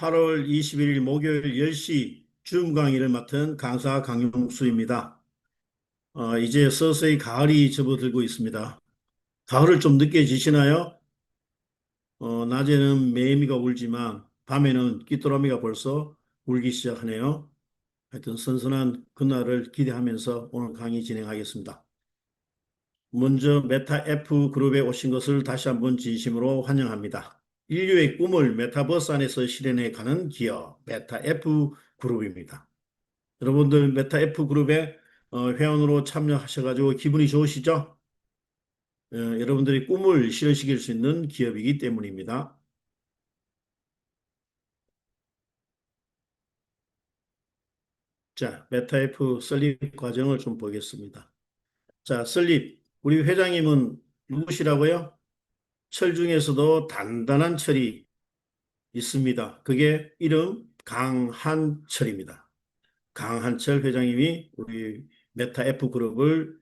8월 21일 목요일 10시 줌 강의를 맡은 강사 강용수입니다. 이제 서서히 가을이 접어들고 있습니다. 가을을 좀 늦게 지시나요? 낮에는 매미가 울지만 밤에는 귀뚜라미가 벌써 울기 시작하네요. 하여튼 선선한 그날을 기대하면서 오늘 강의 진행하겠습니다. 먼저 메타 F 그룹에 오신 것을 다시 한번 진심으로 환영합니다. 인류의 꿈을 메타버스 안에서 실현해 가는 기업 메타 F 그룹입니다. 여러분들 메타 F 그룹에 회원으로 참여하셔가지고 기분이 좋으시죠? 여러분들이 꿈을 실현시킬 수 있는 기업이기 때문입니다. 자, 메타 F 설립 과정을 좀 보겠습니다. 자, 설립. 우리 회장님은 누구시라고요? 철 중에서도 단단한 철이 있습니다. 그게 이름 강한철입니다. 강한철 회장님이 우리 메타 F 그룹을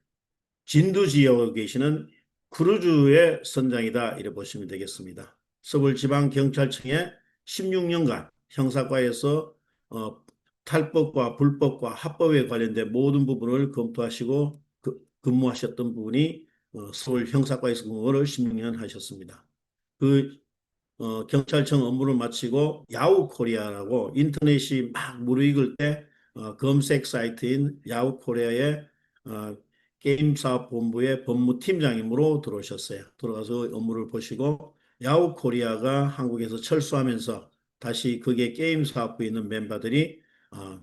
진두지휘하고 계시는 크루즈의 선장이다 이래 보시면 되겠습니다. 서울지방경찰청에 16년간 형사과에서 탈법과 불법과 합법에 관련된 모든 부분을 검토하시고 근무하셨던 분이 서울 형사과에서 근무를 16년 하셨습니다. 그 경찰청 업무를 마치고 야후 코리아라고 인터넷이 막 무르익을 때 검색 사이트인 야후 코리아의 어, 게임 사업 본부의 법무팀장님으로 들어오셨어요. 들어가서 업무를 보시고 야후 코리아가 한국에서 철수하면서 다시 그게 게임 사업부에 있는 멤버들이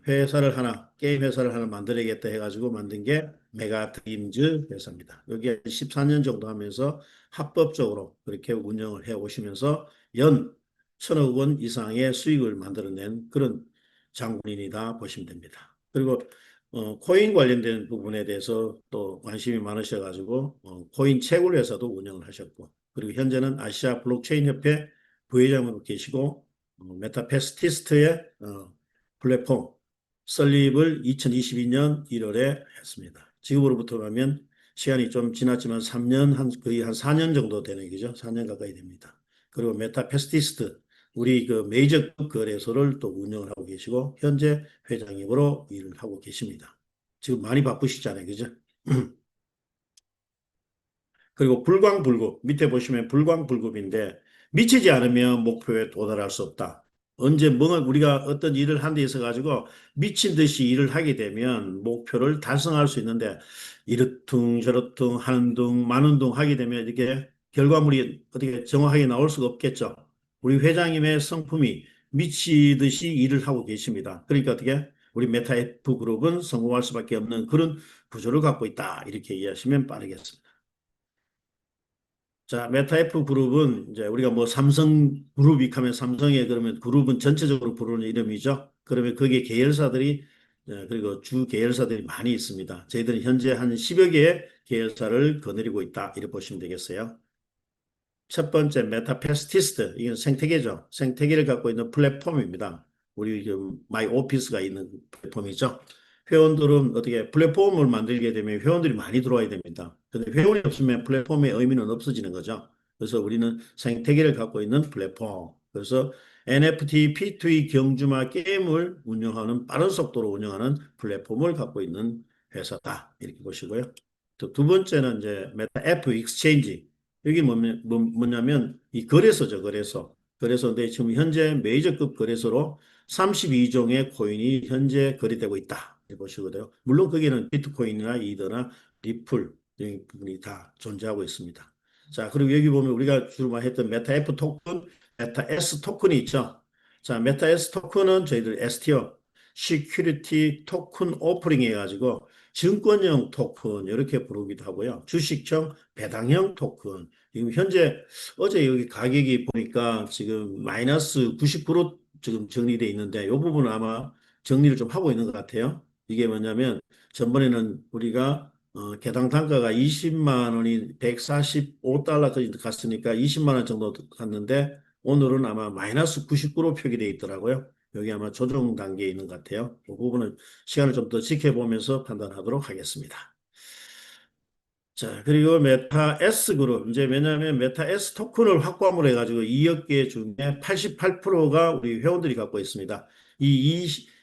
회사를 하나 게임 회사를 하나 만들어야겠다 해가지고 만든 게 메가드림즈 회사입니다. 여기 14년 정도 하면서 합법적으로 그렇게 운영을 해 오시면서 연 1,000억 원 이상의 수익을 만들어낸 그런 장군인이다 보시면 됩니다. 그리고 코인 관련된 부분에 대해서 또 관심이 많으셔가지고 코인 채굴 회사도 운영을 하셨고 그리고 현재는 아시아 블록체인 협회 부회장으로 계시고 메타페스티스트의 플랫폼 설립을 2022년 1월에 했습니다. 지금으로부터 가면 시간이 좀 지났지만 3년 거의 한 4년 정도 되는 거죠. 4년 가까이 됩니다. 그리고 메타페스티스트 우리 그 메이저급 거래소를 또 운영을 하고 계시고 현재 회장님으로 일을 하고 계십니다. 지금 많이 바쁘시잖아요. 그죠? 그리고 불광불급 밑에 보시면 불광불급인데 미치지 않으면 목표에 도달할 수 없다. 언제 뭔가 우리가 어떤 일을 한 데 있어 가지고 미친 듯이 일을 하게 되면 목표를 달성할 수 있는데 이렇둥 저렇둥 하는 둥 마는 둥 하게 되면 이렇게 결과물이 어떻게 정확하게 나올 수가 없겠죠. 우리 회장님의 성품이 미치듯이 일을 하고 계십니다. 그러니까 어떻게 우리 메타F 그룹은 성공할 수밖에 없는 그런 구조를 갖고 있다. 이렇게 이해하시면 빠르겠습니다. 자, 메타F 그룹은 이제 우리가 뭐 삼성 그룹이 하면 삼성의 그러면 그룹은 전체적으로 부르는 이름이죠. 그러면 거기에 계열사들이 그리고 주 계열사들이 많이 있습니다. 저희들은 현재 한 10여 개의 계열사를 거느리고 있다. 이렇게 보시면 되겠어요. 첫 번째 메타페스티스트 이건 생태계죠. 생태계를 갖고 있는 플랫폼입니다. 우리 마이 오피스가 있는 플랫폼이죠. 회원들은 어떻게 플랫폼을 만들게 되면 회원들이 많이 들어와야 됩니다. 근데 회원이 없으면 플랫폼의 의미는 없어지는 거죠. 그래서 우리는 생태계를 갖고 있는 플랫폼. 그래서 NFT, P2E 경주마 게임을 운영하는 빠른 속도로 운영하는 플랫폼을 갖고 있는 회사다. 이렇게 보시고요. 또 두 번째는 이제 메타 F 익스체인지. 여기 뭐냐면 이 거래소죠, 거래소. 거래소인데 지금 현재 메이저급 거래소로 32종의 코인이 현재 거래되고 있다. 이렇게 보시거든요. 물론 거기는 비트코인이나 이더나 리플 이런 부분이 다 존재하고 있습니다. 자, 그리고 여기 보면 우리가 주로 했던 메타 F 토큰, 메타 S 토큰이 있죠. 자, 메타 S 토큰은 저희들 STO, 시큐리티 토큰 오프링 해가지고 증권형 토큰 이렇게 부르기도 하고요. 주식형 배당형 토큰. 지금 현재 어제 여기 가격이 보니까 지금 마이너스 90% 지금 정리되어 있는데 이 부분은 아마 정리를 좀 하고 있는 것 같아요. 이게 뭐냐면 전번에는 우리가 개당 단가가 20만 원이 145달러까지 갔으니까 20만 원 정도 갔는데 오늘은 아마 마이너스 99로 표기되어 있더라고요. 여기 아마 조정 단계에 있는 것 같아요. 그 부분은 시간을 좀 더 지켜보면서 판단하도록 하겠습니다. 자, 그리고 메타 S 그룹. 이제 왜냐하면 메타 S 토큰을 확보함으로 해가지고 2억 개 중에 88%가 우리 회원들이 갖고 있습니다.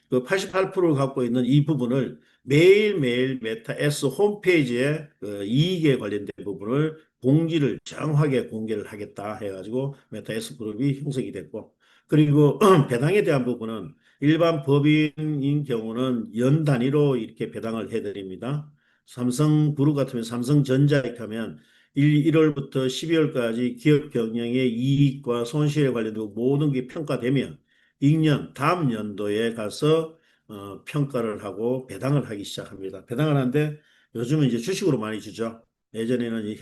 그 88%를 갖고 있는 이 부분을 매일매일 메타 S 홈페이지에 그 이익에 관련된 부분을 공지를 정확하게 공개를 하겠다 해가지고 메타 S 그룹이 형성이 됐고, 그리고 배당에 대한 부분은 일반 법인인 경우는 연 단위로 이렇게 배당을 해드립니다. 삼성그룹 같으면 삼성전자 이렇게 하면 1월부터 12월까지 기업 경영의 이익과 손실에 관련된 모든 게 평가되면 익년 다음 연도에 가서 평가를 하고 배당을 하기 시작합니다. 배당을 하는데 요즘은 이제 주식으로 많이 주죠. 예전에는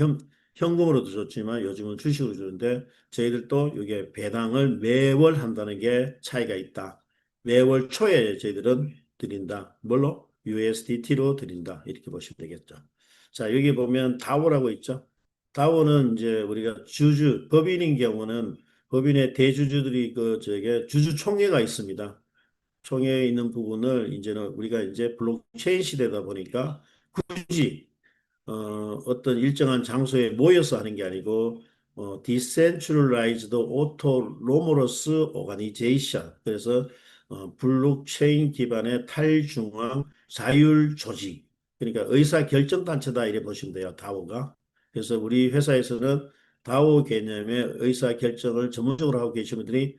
현금으로도 줬지만 요즘은 주식으로 주는데 저희들도 이게 배당을 매월 한다는 게 차이가 있다. 매월 초에 저희들은 드린다. 뭘로? USDT로 드린다. 이렇게 보시면 되겠죠. 자, 여기 보면 다오라고 있죠. 다오는 이제 우리가 법인인 경우는 법인의 대주주들이 저게 주주총회가 있습니다. 총회에 있는 부분을 이제는 우리가 이제 블록체인 시대다 보니까 굳이 어떤 일정한 장소에 모여서 하는 게 아니고 Decentralized Autonomous Organization, 그래서 블록체인 기반의 탈중앙 자율 조직, 그러니까 의사결정단체다 이래 보시면 돼요. 다오가. 그래서 우리 회사에서는 다오 개념의 의사결정을 전문적으로 하고 계신 분들이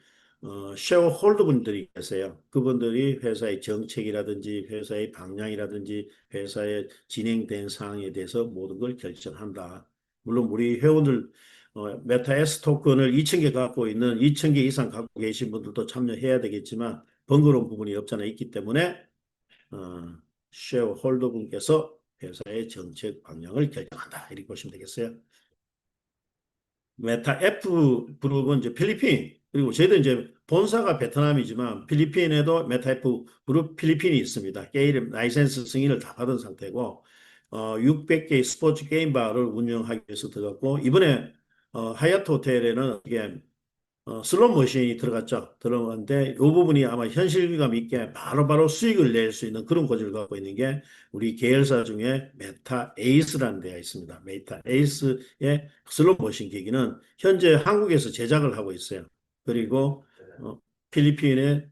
쉐어홀더 분들이 계세요. 그분들이 회사의 정책이라든지 회사의 방향이라든지 회사의 진행된 사항에 대해서 모든 걸 결정한다. 물론 우리 회원들 메타 S 토큰을 2,000개 갖고 있는 2,000개 이상 갖고 계신 분들도 참여해야 되겠지만 번거로운 부분이 없잖아 있기 때문에 어, 쉐어홀더 분께서 회사의 정책 방향을 결정한다. 이렇게 보시면 되겠어요. 메타 F 그룹은 이제 필리핀, 그리고 저희도 이제 본사가 베트남이지만 필리핀에도 메타 F 그룹 필리핀이 있습니다. 게임 라이센스 승인을 다 받은 상태고 600개의 스포츠 게임 바를 운영하기 위해서 들어갔고, 이번에 하얏트 호텔에는 이게 슬롯 머신이 들어갔죠. 들어갔는데 이 부분이 아마 현실감 있게 바로바로 수익을 낼 수 있는 그런 고지를 갖고 있는 게 우리 계열사 중에 메타 에이스라는 데가 있습니다. 메타 에이스의 슬롯 머신 기기는 현재 한국에서 제작을 하고 있어요. 그리고 어, 필리핀에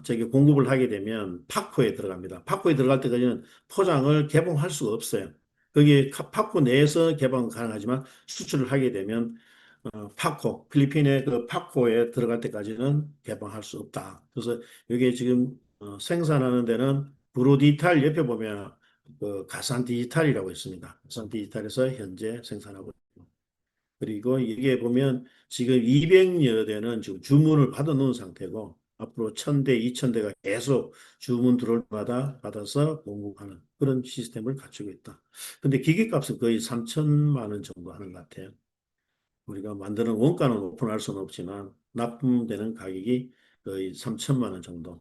저기 공급을 하게 되면 파코에 들어갑니다. 파코에 들어갈 때까지는 포장을 개봉할 수가 없어요. 거기 파코 내에서 개방 가능하지만 수출을 하게 되면 필리핀의 그 파코에 들어갈 때까지는 개방할 수 없다. 그래서 이게 지금 생산하는 데는 브로디탈 옆에 보면 그 가산 디지털이라고 있습니다. 가산 디지털에서 현재 생산하고 있고, 그리고 이게 보면 지금 200여 대는 지금 주문을 받아 놓은 상태고 앞으로 1,000대, 2,000대가 계속 주문 들어올 때마다 받아서 공급하는 그런 시스템을 갖추고 있다. 근데 기기값은 거의 3천만 원 정도 하는 것 같아요. 우리가 만드는 원가는 오픈할 수는 없지만 납품되는 가격이 거의 3천만 원 정도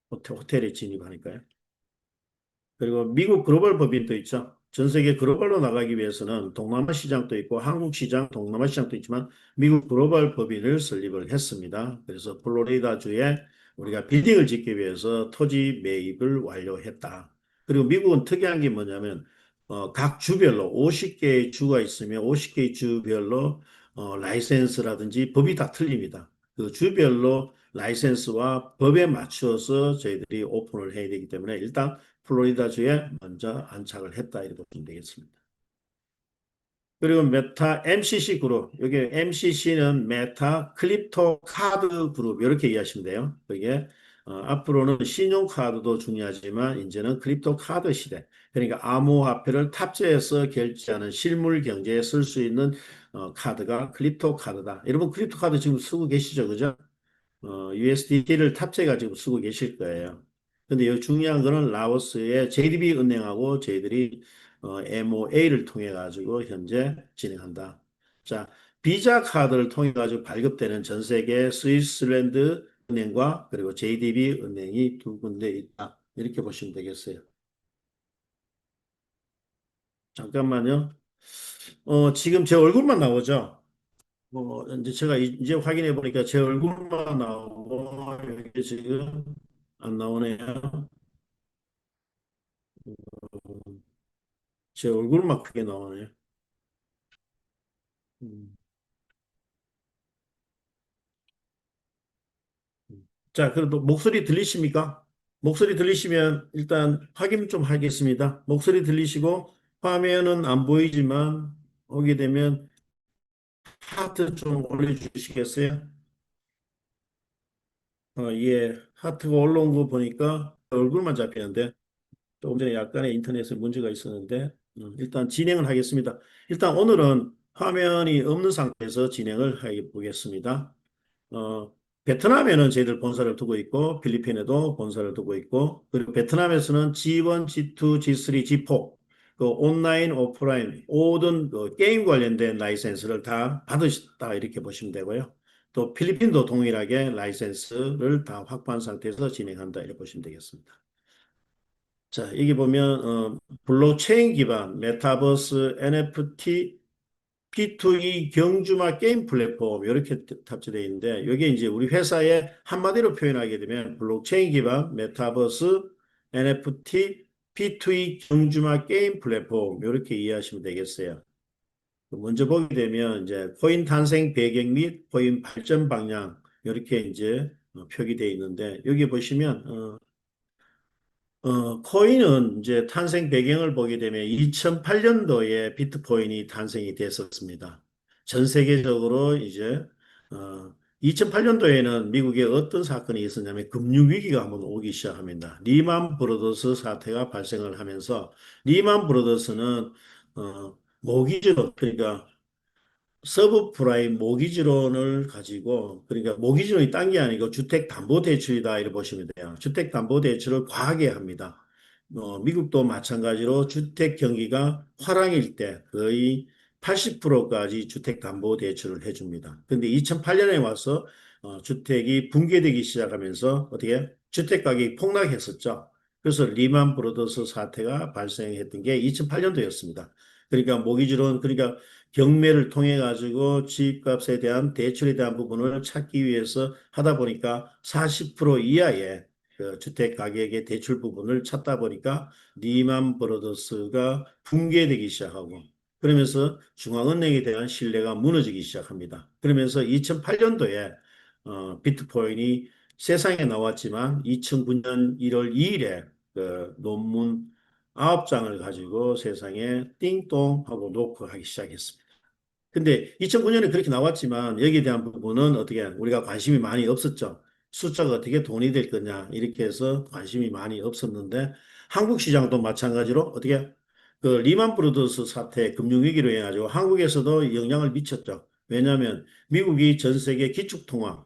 호텔에 진입하니까요. 그리고 미국 글로벌 법인도 있죠. 전 세계 글로벌로 나가기 위해서는 동남아 시장도 있고 한국 시장, 동남아 시장도 있지만 미국 글로벌 법인을 설립을 했습니다. 그래서 플로리다주에 우리가 빌딩을 짓기 위해서 토지 매입을 완료했다. 그리고 미국은 특이한 게 뭐냐면 각 주별로 50개의 주가 있으면 50개의 주별로 라이센스라든지 법이 다 틀립니다. 그 주별로 라이센스와 법에 맞추어서 저희들이 오픈을 해야 되기 때문에 일단 플로리다주에 먼저 안착을 했다 이렇게 보시면 되겠습니다. 그리고 메타 MCC 그룹, 여기 MCC는 메타 크립토 카드 그룹 이렇게 이해하시면 돼요. 그게 앞으로는 신용카드도 중요하지만 이제는 크립토 카드 시대. 그러니까 암호화폐를 탑재해서 결제하는 실물 경제에 쓸 수 있는 카드가 크립토 카드다. 여러분 크립토 카드 지금 쓰고 계시죠, 그죠? USDT를 탑재해가지고 쓰고 계실 거예요. 근데 이 중요한 거는 라오스의 JDB 은행하고 저희들이 MOA를 통해 가지고 현재 진행한다. 자, 비자 카드를 통해 가지고 발급되는 전 세계 스위스랜드 은행과 그리고 JDB 은행이 두 군데 있다. 이렇게 보시면 되겠어요. 잠깐만요. 지금 제 얼굴만 나오죠? 이제 제가 이제 확인해 보니까 제 얼굴만 나오고 이게 지금 안 나오네요. 제 얼굴만 크게 나오네요. 음, 자, 그래도 목소리 들리십니까? 목소리 들리시면 일단 확인 좀 하겠습니다. 목소리 들리시고 화면은 안 보이지만 오게 되면 하트 좀 올려주시겠어요? 예, 하트가 올라온 거 보니까 얼굴만 잡히는데 조금 전에 약간의 인터넷에 문제가 있었는데 일단 진행을 하겠습니다. 일단 오늘은 화면이 없는 상태에서 진행을 해 보겠습니다. 어, 베트남에는 저희들 본사를 두고 있고 필리핀에도 본사를 두고 있고 그리고 베트남에서는 G1, G2, G3, G4 그 온라인, 오프라인 모든 그 게임 관련된 라이센스를 다 받으셨다 이렇게 보시면 되고요. 또 필리핀도 동일하게 라이센스를 다 확보한 상태에서 진행한다 이렇게 보시면 되겠습니다. 자, 여기 보면 블록체인 기반 메타버스 NFT P2E 경주마 게임 플랫폼 이렇게 탑재되어 있는데 이게 이제 우리 회사의 한마디로 표현하게 되면 블록체인 기반 메타버스 NFT P2E 경주마 게임 플랫폼 이렇게 이해하시면 되겠어요. 먼저 보게 되면 이제 코인 탄생 배경 및 코인 발전 방향 이렇게 이제 표기되어 있는데 여기 보시면 코인은 이제 탄생 배경을 보게 되면 2008년도에 비트코인이 탄생이 됐었습니다. 전 세계적으로 이제, 2008년도에는 미국에 어떤 사건이 있었냐면 금융위기가 한번 오기 시작합니다. 리만 브로더스 사태가 발생을 하면서 리만 브로더스는, 모기죠. 그러니까 서브프라임 모기지론을 가지고 그러니까 모기지론이 딴 게 아니고 주택담보대출이다 이렇게 보시면 돼요. 주택담보대출을 과하게 합니다. 미국도 마찬가지로 주택 경기가 화랑일 때 거의 80%까지 주택담보대출을 해줍니다. 그런데 2008년에 와서 주택이 붕괴되기 시작하면서 어떻게 주택 가격이 폭락했었죠. 그래서 리만 브로더스 사태가 발생했던 게 2008년도였습니다. 그러니까 모기지론 그러니까 경매를 통해 가지고 집값에 대한 대출에 대한 부분을 찾기 위해서 하다 보니까 40% 이하의 그 주택 가격의 대출 부분을 찾다 보니까 리만 브로더스가 붕괴되기 시작하고 그러면서 중앙은행에 대한 신뢰가 무너지기 시작합니다. 그러면서 2008년도에 비트코인이 세상에 나왔지만 2009년 1월 2일에 그 논문 9장을 가지고 세상에 띵동 하고 놓고 하기 시작했습니다. 근데 2009년에 그렇게 나왔지만 여기에 대한 부분은 어떻게 우리가 관심이 많이 없었죠. 숫자가 어떻게 돈이 될 거냐 이렇게 해서 관심이 많이 없었는데 한국 시장도 마찬가지로 어떻게 그 리만 브로더스 사태 금융위기로 해가지고 한국에서도 영향을 미쳤죠. 왜냐하면 미국이 전 세계 기축통화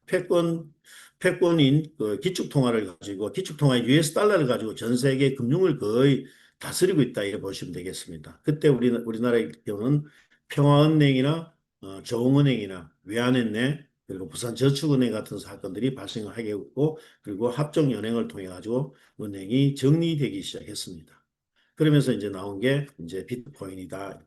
패권인 그 기축통화를 가지고 기축통화 US 달러를 가지고 전 세계 금융을 거의 다스리고 있다 이렇게 보시면 되겠습니다. 그때 우리나라의 경우는 평화은행이나 저흥은행이나 외환은행 그리고 부산저축은행 같은 사건들이 발생을 하게 했고 그리고 합종연행을 통해 가지고 은행이 정리되기 시작했습니다. 그러면서 이제 나온 게 이제 비트코인이다.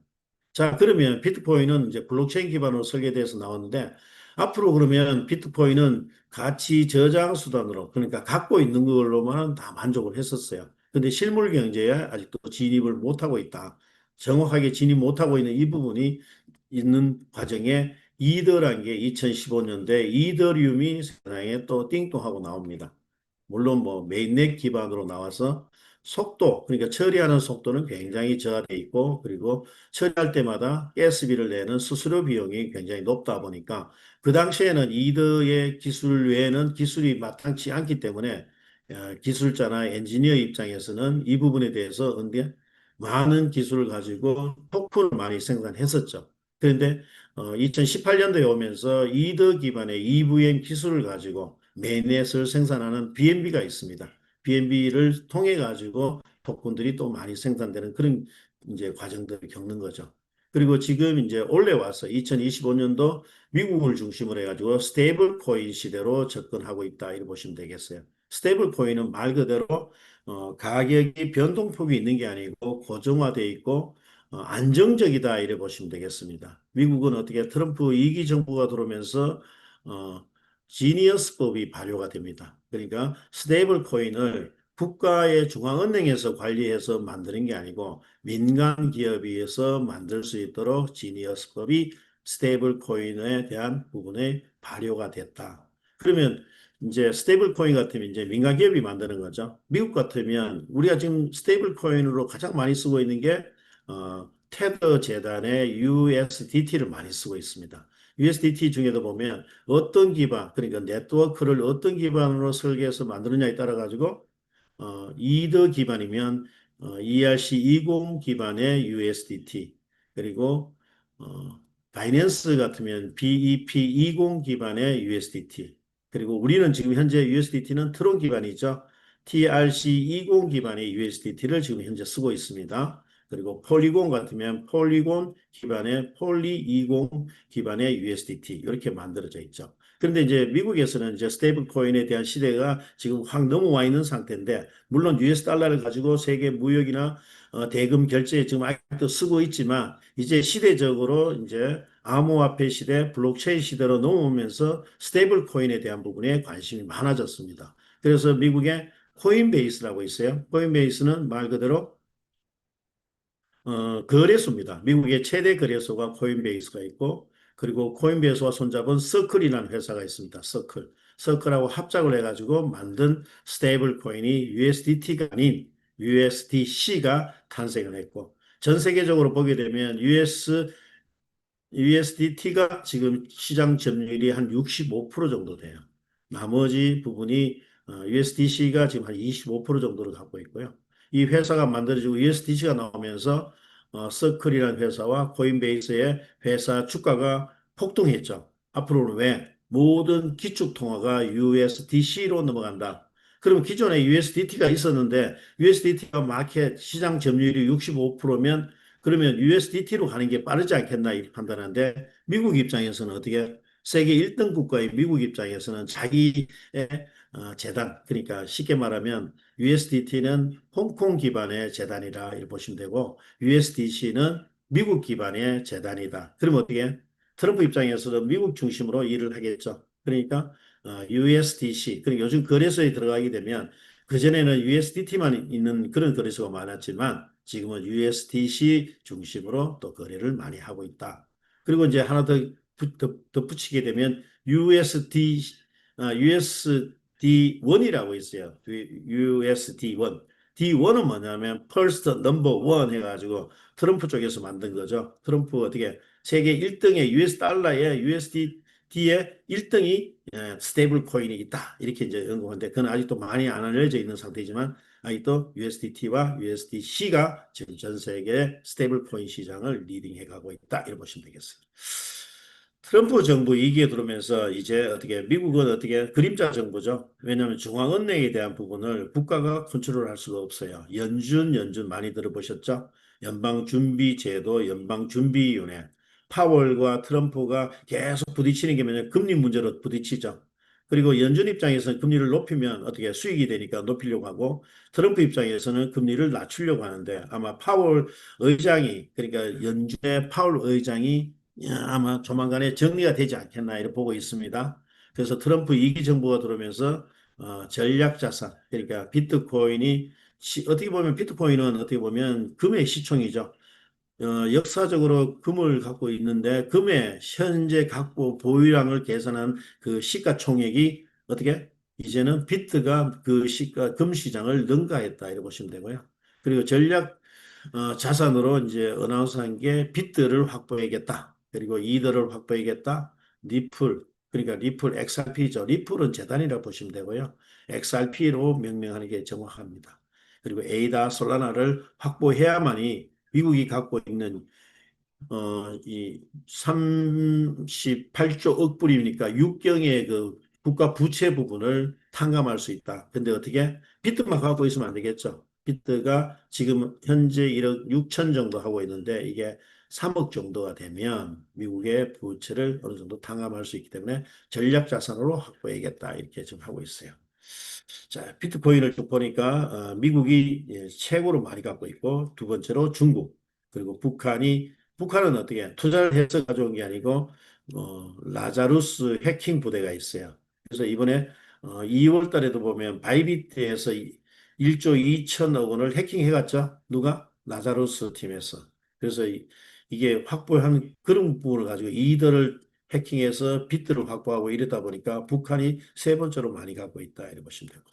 자, 그러면 비트코인은 이제 블록체인 기반으로 설계돼서 나왔는데 앞으로 그러면 비트코인은 가치 저장 수단으로 그러니까 갖고 있는 걸로만 다 만족을 했었어요. 근데 실물 경제에 아직도 진입을 못하고 있다. 정확하게 진입 못하고 있는 이 부분이 있는 과정에 이더란 게 2015년대 이더리움이 세상에 또 띵동하고 나옵니다. 물론 뭐 메인넷 기반으로 나와서 속도, 그러니까 처리하는 속도는 굉장히 저하돼 있고, 그리고 처리할 때마다 가스비를 내는 수수료 비용이 굉장히 높다 보니까, 그 당시에는 이더의 기술 외에는 기술이 마땅치 않기 때문에, 기술자나 엔지니어 입장에서는 이 부분에 대해서 근데 많은 기술을 가지고 토큰을 많이 생산했었죠. 그런데 2018년도에 오면서 이더 기반의 EVM 기술을 가지고 main넷을 생산하는 BNB가 있습니다. BNB를 통해 가지고 토큰들이 또 많이 생산되는 그런 이제 과정들을 겪는 거죠. 그리고 지금 이제 올해 와서 2025년도 미국을 중심으로 해가지고 스테이블 코인 시대로 접근하고 있다 이렇게 보시면 되겠어요. 스테이블 코인은 말 그대로 가격이 변동폭이 있는 게 아니고 고정화되어 있고 안정적이다 이래 보시면 되겠습니다. 미국은 어떻게 트럼프 2기 정부가 들어오면서 어, 지니어스법이 발효가 됩니다. 그러니까 스테이블 코인을 국가의 중앙은행에서 관리해서 만드는 게 아니고 민간 기업에서 만들 수 있도록 지니어스법이 스테이블 코인에 대한 부분에 발효가 됐다. 그러면 이제 스테이블 코인 같으면 이제 민간 기업이 만드는 거죠. 미국 같으면 우리가 지금 스테이블 코인으로 가장 많이 쓰고 있는 게 테더 재단의 USDT를 많이 쓰고 있습니다. USDT 중에도 보면 어떤 기반, 그러니까 네트워크를 어떤 기반으로 설계해서 만드느냐에 따라 가지고 이더 기반이면 ERC20 기반의 USDT 그리고 바이낸스 같으면 BEP20 기반의 USDT 그리고 우리는 지금 현재 USDT는 트론 기반이죠. TRC20 기반의 USDT를 지금 현재 쓰고 있습니다. 그리고 폴리곤 같으면 폴리곤 기반의 폴리20 기반의 USDT 이렇게 만들어져 있죠. 그런데 이제 미국에서는 이제 스테이블 코인에 대한 시대가 지금 확 넘어와 있는 상태인데 물론 US 달러를 가지고 세계 무역이나 대금 결제에 지금 아직도 쓰고 있지만 이제 시대적으로 이제 암호화폐 시대, 블록체인 시대로 넘어오면서 스테이블 코인에 대한 부분에 관심이 많아졌습니다. 그래서 미국의 코인베이스라고 있어요. 코인베이스는 말 그대로 거래소입니다. 미국의 최대 거래소가 코인베이스가 있고, 그리고 코인베이스와 손잡은 서클이라는 회사가 있습니다. 서클. 서클하고 합작을 해가지고 만든 스테이블 코인이 USDT가 아닌 USDC가 탄생을 했고, 전 세계적으로 보게 되면 USDT가 지금 시장 점유율이 한 65% 정도 돼요. 나머지 부분이 USDC가 지금 한 25% 정도를 갖고 있고요. 이 회사가 만들어지고 USDC가 나오면서 서클이라는 회사와 코인베이스의 회사 주가가 폭등했죠. 앞으로는 왜? 모든 기축통화가 USDC로 넘어간다. 그러면 기존에 USDT가 있었는데 USDT가 마켓 시장 점유율이 65%면 그러면 USDT로 가는 게 빠르지 않겠나 이렇게 판단하는데 미국 입장에서는 어떻게 세계 1등 국가의 미국 입장에서는 자기의 재단 그러니까 쉽게 말하면 USDT는 홍콩 기반의 재단이라 이렇게 보시면 되고 USDC는 미국 기반의 재단이다. 그럼 어떻게 트럼프 입장에서는 미국 중심으로 일을 하겠죠. 그러니까 USDC 그리고 요즘 거래소에 들어가게 되면 그전에는 USDT만 있는 그런 거래소가 많았지만 지금은 USDC 중심으로 또 거래를 많이 하고 있다. 그리고 이제 하나 덧붙이게 되면 USD1이라고 있어요. USD1. D1은 뭐냐면 First Number One 해가지고 트럼프 쪽에서 만든 거죠. 트럼프 어떻게 세계 1등의 US 달러에 USDT의 1등이 스테이블 코인이 있다. 이렇게 이제 연구하는데 그건 아직도 많이 안 알려져 있는 상태지만 또 USDT와 USDC가 지금 전 세계 스테이블 코인 시장을 리딩해 가고 있다. 이렇게 보시면 되겠습니다. 트럼프 정부 2기에 들어오면서 이제 어떻게 미국은 어떻게 그림자 정부죠. 왜냐하면 중앙은행에 대한 부분을 국가가 컨트롤할 수가 없어요. 연준 많이 들어보셨죠? 연방준비제도, 연방준비위원회. 파월과 트럼프가 계속 부딪히는 게 뭐냐면 금리 문제로 부딪히죠. 그리고 연준 입장에서는 금리를 높이면 어떻게 수익이 되니까 높이려고 하고 트럼프 입장에서는 금리를 낮추려고 하는데 아마 파월 의장이 그러니까 연준의 파월 의장이 아마 조만간에 정리가 되지 않겠나 이렇게 보고 있습니다. 그래서 트럼프 2기 정부가 들어오면서 전략 자산 그러니까 비트코인이 어떻게 보면 비트코인은 어떻게 보면 금의 시총이죠. 역사적으로 금을 갖고 있는데 금의 현재 갖고 보유량을 계산한 그 시가총액이 어떻게 이제는 비트가 그 금 시장을 능가했다 이렇게 보시면 되고요. 그리고 전략 자산으로 이제 어나운스한 게 비트를 확보해야겠다. 그리고 이더를 확보해야겠다. 리플 그러니까 리플 XRP죠. 리플은 재단이라고 보시면 되고요. XRP로 명명하는 게 정확합니다. 그리고 에이다 솔라나를 확보해야만이 미국이 갖고 있는 이 38조 억 불이니까 6경의 그 국가 부채 부분을 탕감할 수 있다. 근데 어떻게 비트만 갖고 있으면 안 되겠죠. 비트가 지금 현재 1억 6천 정도 하고 있는데 이게 3억 정도가 되면 미국의 부채를 어느 정도 탕감할 수 있기 때문에 전략 자산으로 확보해야겠다. 이렇게 지금 하고 있어요. 자, 비트코인을 쭉 보니까 미국이 최고로 많이 갖고 있고 두 번째로 중국 그리고 북한은 어떻게 투자를 해서 가져온 게 아니고 라자루스 해킹 부대가 있어요. 그래서 이번에 2월 달에도 보면 바이비트에서 1조 2천억 원을 해킹해갔죠. 누가? 나자로스 팀에서. 그래서 이게 확보한 그런 부분을 가지고 이들을 해킹해서 빗들을 확보하고 이러다 보니까 북한이 세 번째로 많이 갖고 있다. 이렇게 보시면 되고.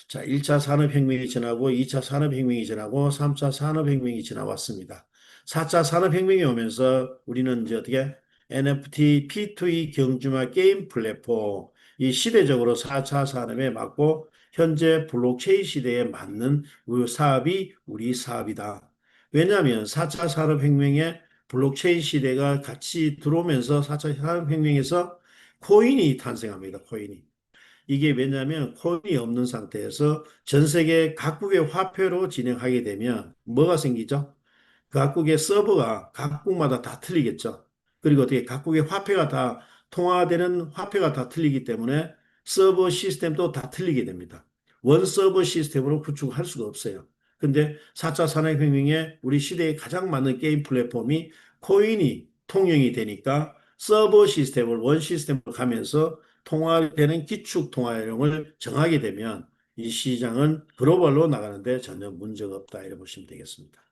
자, 1차 산업혁명이 지나고 2차 산업혁명이 지나고 3차 산업혁명이 지나왔습니다. 4차 산업혁명이 오면서 우리는 이제 어떻게 NFT, P2E 경주마 게임 플랫폼 이 시대적으로 4차 산업에 맞고 현재 블록체인 시대에 맞는 사업이 우리 사업이다. 왜냐하면 4차 산업혁명에 블록체인 시대가 같이 들어오면서 4차 산업혁명에서 코인이 탄생합니다. 코인이. 이게 왜냐하면 코인이 없는 상태에서 전 세계 각국의 화폐로 진행하게 되면 뭐가 생기죠? 각국의 서버가 각국마다 다 틀리겠죠. 그리고 어떻게 각국의 화폐가 다 통화되는 화폐가 다 틀리기 때문에 서버 시스템도 다 틀리게 됩니다. 원 서버 시스템으로 구축할 수가 없어요. 근데 4차 산업혁명에 우리 시대에 가장 맞는 게임 플랫폼이 코인이 통용이 되니까 서버 시스템을 원 시스템으로 가면서 통화되는 기축 통화량을 정하게 되면 이 시장은 글로벌로 나가는데 전혀 문제가 없다 이렇게 보시면 되겠습니다.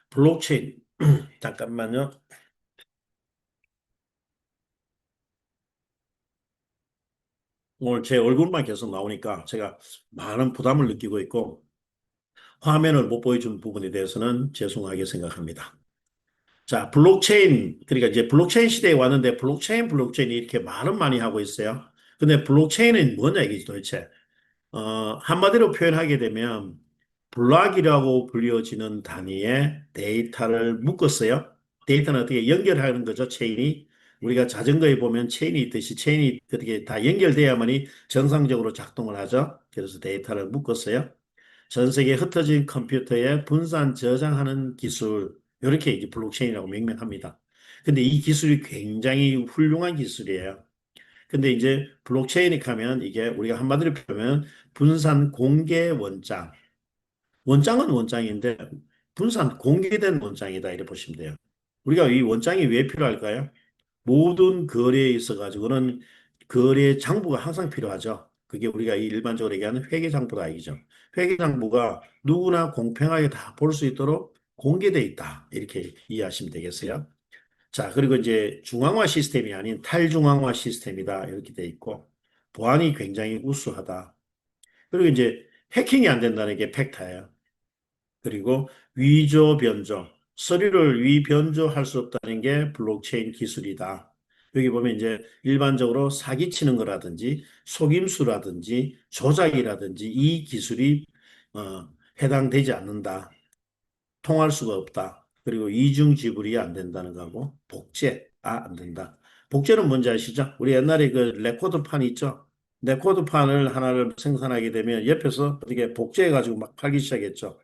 블록체인 잠깐만요. 오늘 제 얼굴만 계속 나오니까 제가 많은 부담을 느끼고 있고 화면을 못 보여준 부분에 대해서는 죄송하게 생각합니다. 자, 블록체인 그러니까 이제 블록체인 시대에 왔는데 블록체인이 이렇게 말은 많이 하고 있어요. 근데 블록체인은 뭐냐 이게 도대체? 한마디로 표현하게 되면 블락이라고 불려지는 단위에 데이터를 묶었어요. 데이터는 어떻게 연결하는 거죠, 체인이. 우리가 자전거에 보면 체인이 있듯이 체인이 어떻게 다 연결돼야만이 정상적으로 작동을 하죠. 그래서 데이터를 묶었어요. 전 세계에 흩어진 컴퓨터에 분산 저장하는 기술, 이렇게 이제 블록체인이라고 명명합니다. 근데 이 기술이 굉장히 훌륭한 기술이에요. 근데 이제 블록체인이 가면 이게 우리가 한마디로 표현하면 분산 공개 원장. 원장은 원장인데 분산 공개된 원장이다 이렇게 보시면 돼요. 우리가 이 원장이 왜 필요할까요? 모든 거래에 있어 가지고는 거래 장부가 항상 필요하죠. 그게 우리가 일반적으로 얘기하는 회계장부다 이죠. 회계장부가 누구나 공평하게 다 볼 수 있도록 공개돼 있다. 이렇게 이해하시면 되겠어요. 자, 그리고 이제 중앙화 시스템이 아닌 탈중앙화 시스템이다. 이렇게 돼 있고, 보안이 굉장히 우수하다. 그리고 이제 해킹이 안 된다는 게 팩트예요. 그리고 위조 변조, 서류를 위변조할 수 없다는 게 블록체인 기술이다. 여기 보면 이제 일반적으로 사기치는 거라든지 속임수라든지 조작이라든지 이 기술이 해당되지 않는다. 통할 수가 없다. 그리고 이중 지불이 안 된다는 거고 복제 안 된다. 복제는 뭔지 아시죠? 우리 옛날에 그 레코드판 있죠? 레코드판을 하나를 생산하게 되면 옆에서 어떻게 복제해가지고 막 팔기 시작했죠.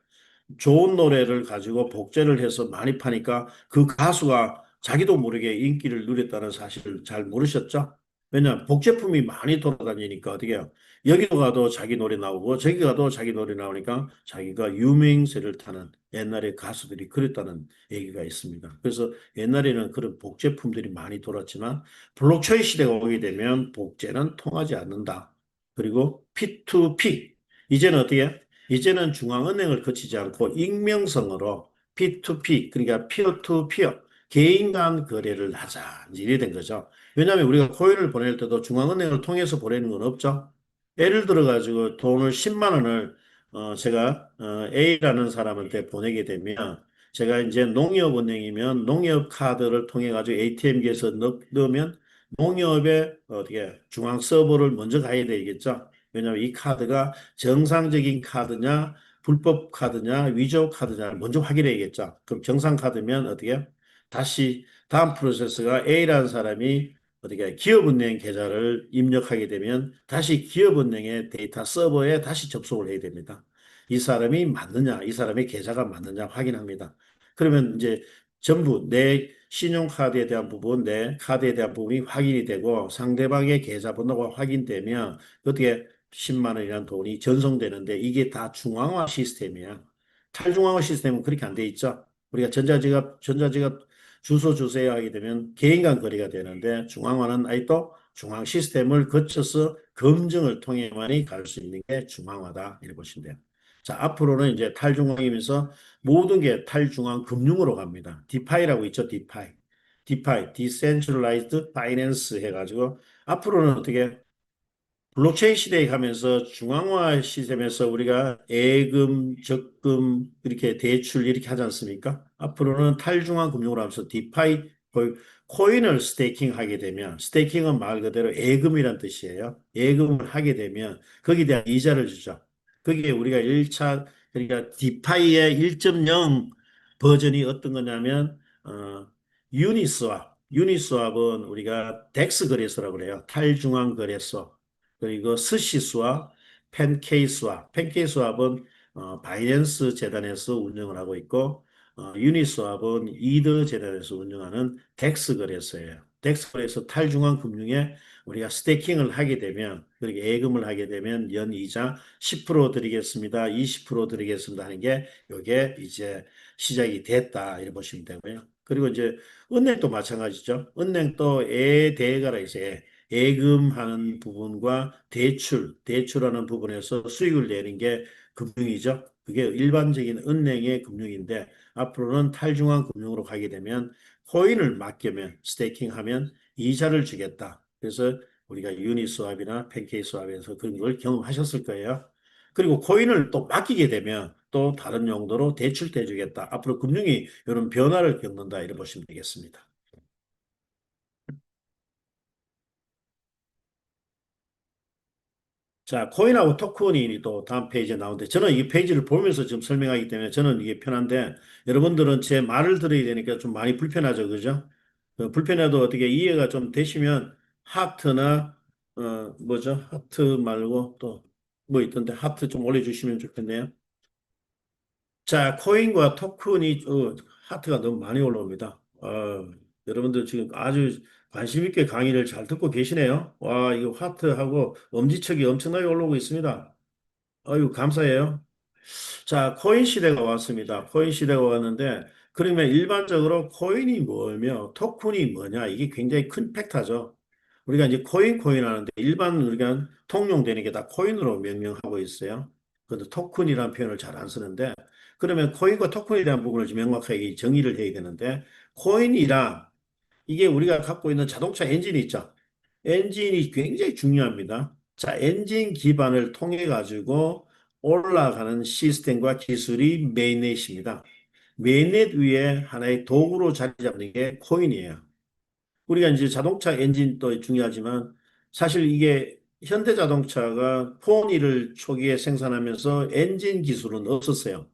좋은 노래를 가지고 복제를 해서 많이 파니까 그 가수가 자기도 모르게 인기를 누렸다는 사실을 잘 모르셨죠? 왜냐하면 복제품이 많이 돌아다니니까 어떻게 해요? 여기도 가도 자기 노래 나오고 저기 가도 자기 노래 나오니까 자기가 유명세를 타는 옛날에 가수들이 그랬다는 얘기가 있습니다. 그래서 옛날에는 그런 복제품들이 많이 돌았지만 블록체인 시대가 오게 되면 복제는 통하지 않는다. 그리고 P2P 이제는 어떻게 해요? 이제는 중앙은행을 거치지 않고 익명성으로 P2P, 그러니까 피어 투 피어, 개인 간 거래를 하자. 이래 된 거죠. 왜냐하면 우리가 코인을 보낼 때도 중앙은행을 통해서 보내는 건 없죠. 예를 들어 가지고 돈을 10만 원을 제가 A라는 사람한테 보내게 되면 제가 이제 농협은행이면 농협 카드를 통해 가지고 ATM기에서 넣으면 농협의 어떻게 중앙 서버를 먼저 가야 되겠죠. 왜냐하면 이 카드가 정상적인 카드냐, 불법 카드냐, 위조 카드냐를 먼저 확인해야겠죠. 그럼 정상 카드면 어떻게? 다시 다음 프로세스가 A라는 사람이 어떻게 기업은행 계좌를 입력하게 되면 다시 기업은행의 데이터 서버에 다시 접속을 해야 됩니다. 이 사람이 맞느냐, 이 사람의 계좌가 맞느냐 확인합니다. 그러면 이제 전부 내 신용카드에 대한 부분, 내 카드에 대한 부분이 확인이 되고 상대방의 계좌번호가 확인되면 어떻게 10만 원이라는 돈이 전송되는데 이게 다 중앙화 시스템이야. 탈중앙화 시스템은 그렇게 안 돼 있죠. 우리가 전자지갑 주소 주세요 하게 되면 개인 간 거래가 되는데 중앙화는 아직도 중앙 시스템을 거쳐서 검증을 통해만이 갈 수 있는 게 중앙화다. 이렇게 보시면 돼요. 자, 앞으로는 이제 탈중앙이면서 모든 게 탈중앙 금융으로 갑니다. 디파이라고 있죠, 디파이. 디파이, Decentralized Finance 해가지고 앞으로는 어떻게 블록체인 시대에 가면서 중앙화 시스템에서 우리가 예금, 적금, 이렇게 대출 이렇게 하지 않습니까? 앞으로는 탈중앙 금융으로 하면서 디파이, 코인을 스테이킹 하게 되면, 스테이킹은 말 그대로 예금이란 뜻이에요. 예금을 하게 되면 거기에 대한 이자를 주죠. 거기에 우리가 1차, 그러니까 디파이의 1.0 버전이 어떤 거냐면, 유니스왑은 우리가 덱스 거래소라고 그래요. 탈중앙 거래소. 그리고 스시스와 팬케이스왑은 바이낸스 재단에서 운영을 하고 있고 유니스왑은 이더 재단에서 운영하는 덱스 거래소예요. 덱스 거래소 탈중앙 금융에 우리가 스테이킹을 하게 되면 그렇게 예금을 하게 되면 연 이자 10% 드리겠습니다. 20% 드리겠습니다 하는 게 이게 이제 시작이 됐다 이렇게 보시면 되고요. 그리고 이제 은행도 마찬가지죠. 은행도 대가라 이제 예금하는 부분과 대출하는 부분에서 수익을 내는 게 금융이죠. 그게 일반적인 은행의 금융인데 앞으로는 탈중앙 금융으로 가게 되면 코인을 맡기면 스테이킹하면 이자를 주겠다. 그래서 우리가 유니스왑이나 팬케이스왑에서 그런 걸 경험하셨을 거예요. 그리고 코인을 또 맡기게 되면 또 다른 용도로 대출도 해주겠다. 앞으로 금융이 이런 변화를 겪는다. 이렇게 보시면 되겠습니다. 자, 코인하고 토큰이 또 다음 페이지에 나오는데 저는 이 페이지를 보면서 지금 설명하기 때문에 저는 이게 편한데 여러분들은 제 말을 들어야 되니까 좀 많이 불편하죠. 그죠? 불편해도 어떻게 이해가 좀 되시면 하트나 뭐죠? 하트 말고 또 뭐 있던데 하트 좀 올려주시면 좋겠네요. 자, 코인과 토큰이 하트가 너무 많이 올라옵니다. 여러분들 지금 아주 관심 있게 강의를 잘 듣고 계시네요. 와, 이거 하트하고 엄지척이 엄청나게 올라오고 있습니다. 아유, 감사해요. 자, 코인 시대가 왔습니다. 코인 시대가 왔는데, 그러면 일반적으로 코인이 뭐며 토큰이 뭐냐? 이게 굉장히 큰 팩터죠. 우리가 이제 코인 하는데 일반 우리가 통용되는 게 다 코인으로 명명하고 있어요. 그런데 토큰이라는 표현을 잘 안 쓰는데, 그러면 코인과 토큰에 대한 부분을 좀 명확하게 정의를 해야 되는데, 코인이란 이게 우리가 갖고 있는 자동차 엔진이 있죠. 엔진이 굉장히 중요합니다. 자, 엔진 기반을 통해 가지고 올라가는 시스템과 기술이 메인넷입니다. 메인넷 위에 하나의 도구로 자리 잡는 게 코인이에요. 우리가 이제 자동차 엔진도 중요하지만 사실 이게 현대자동차가 포니를 초기에 생산하면서 엔진 기술은 없었어요.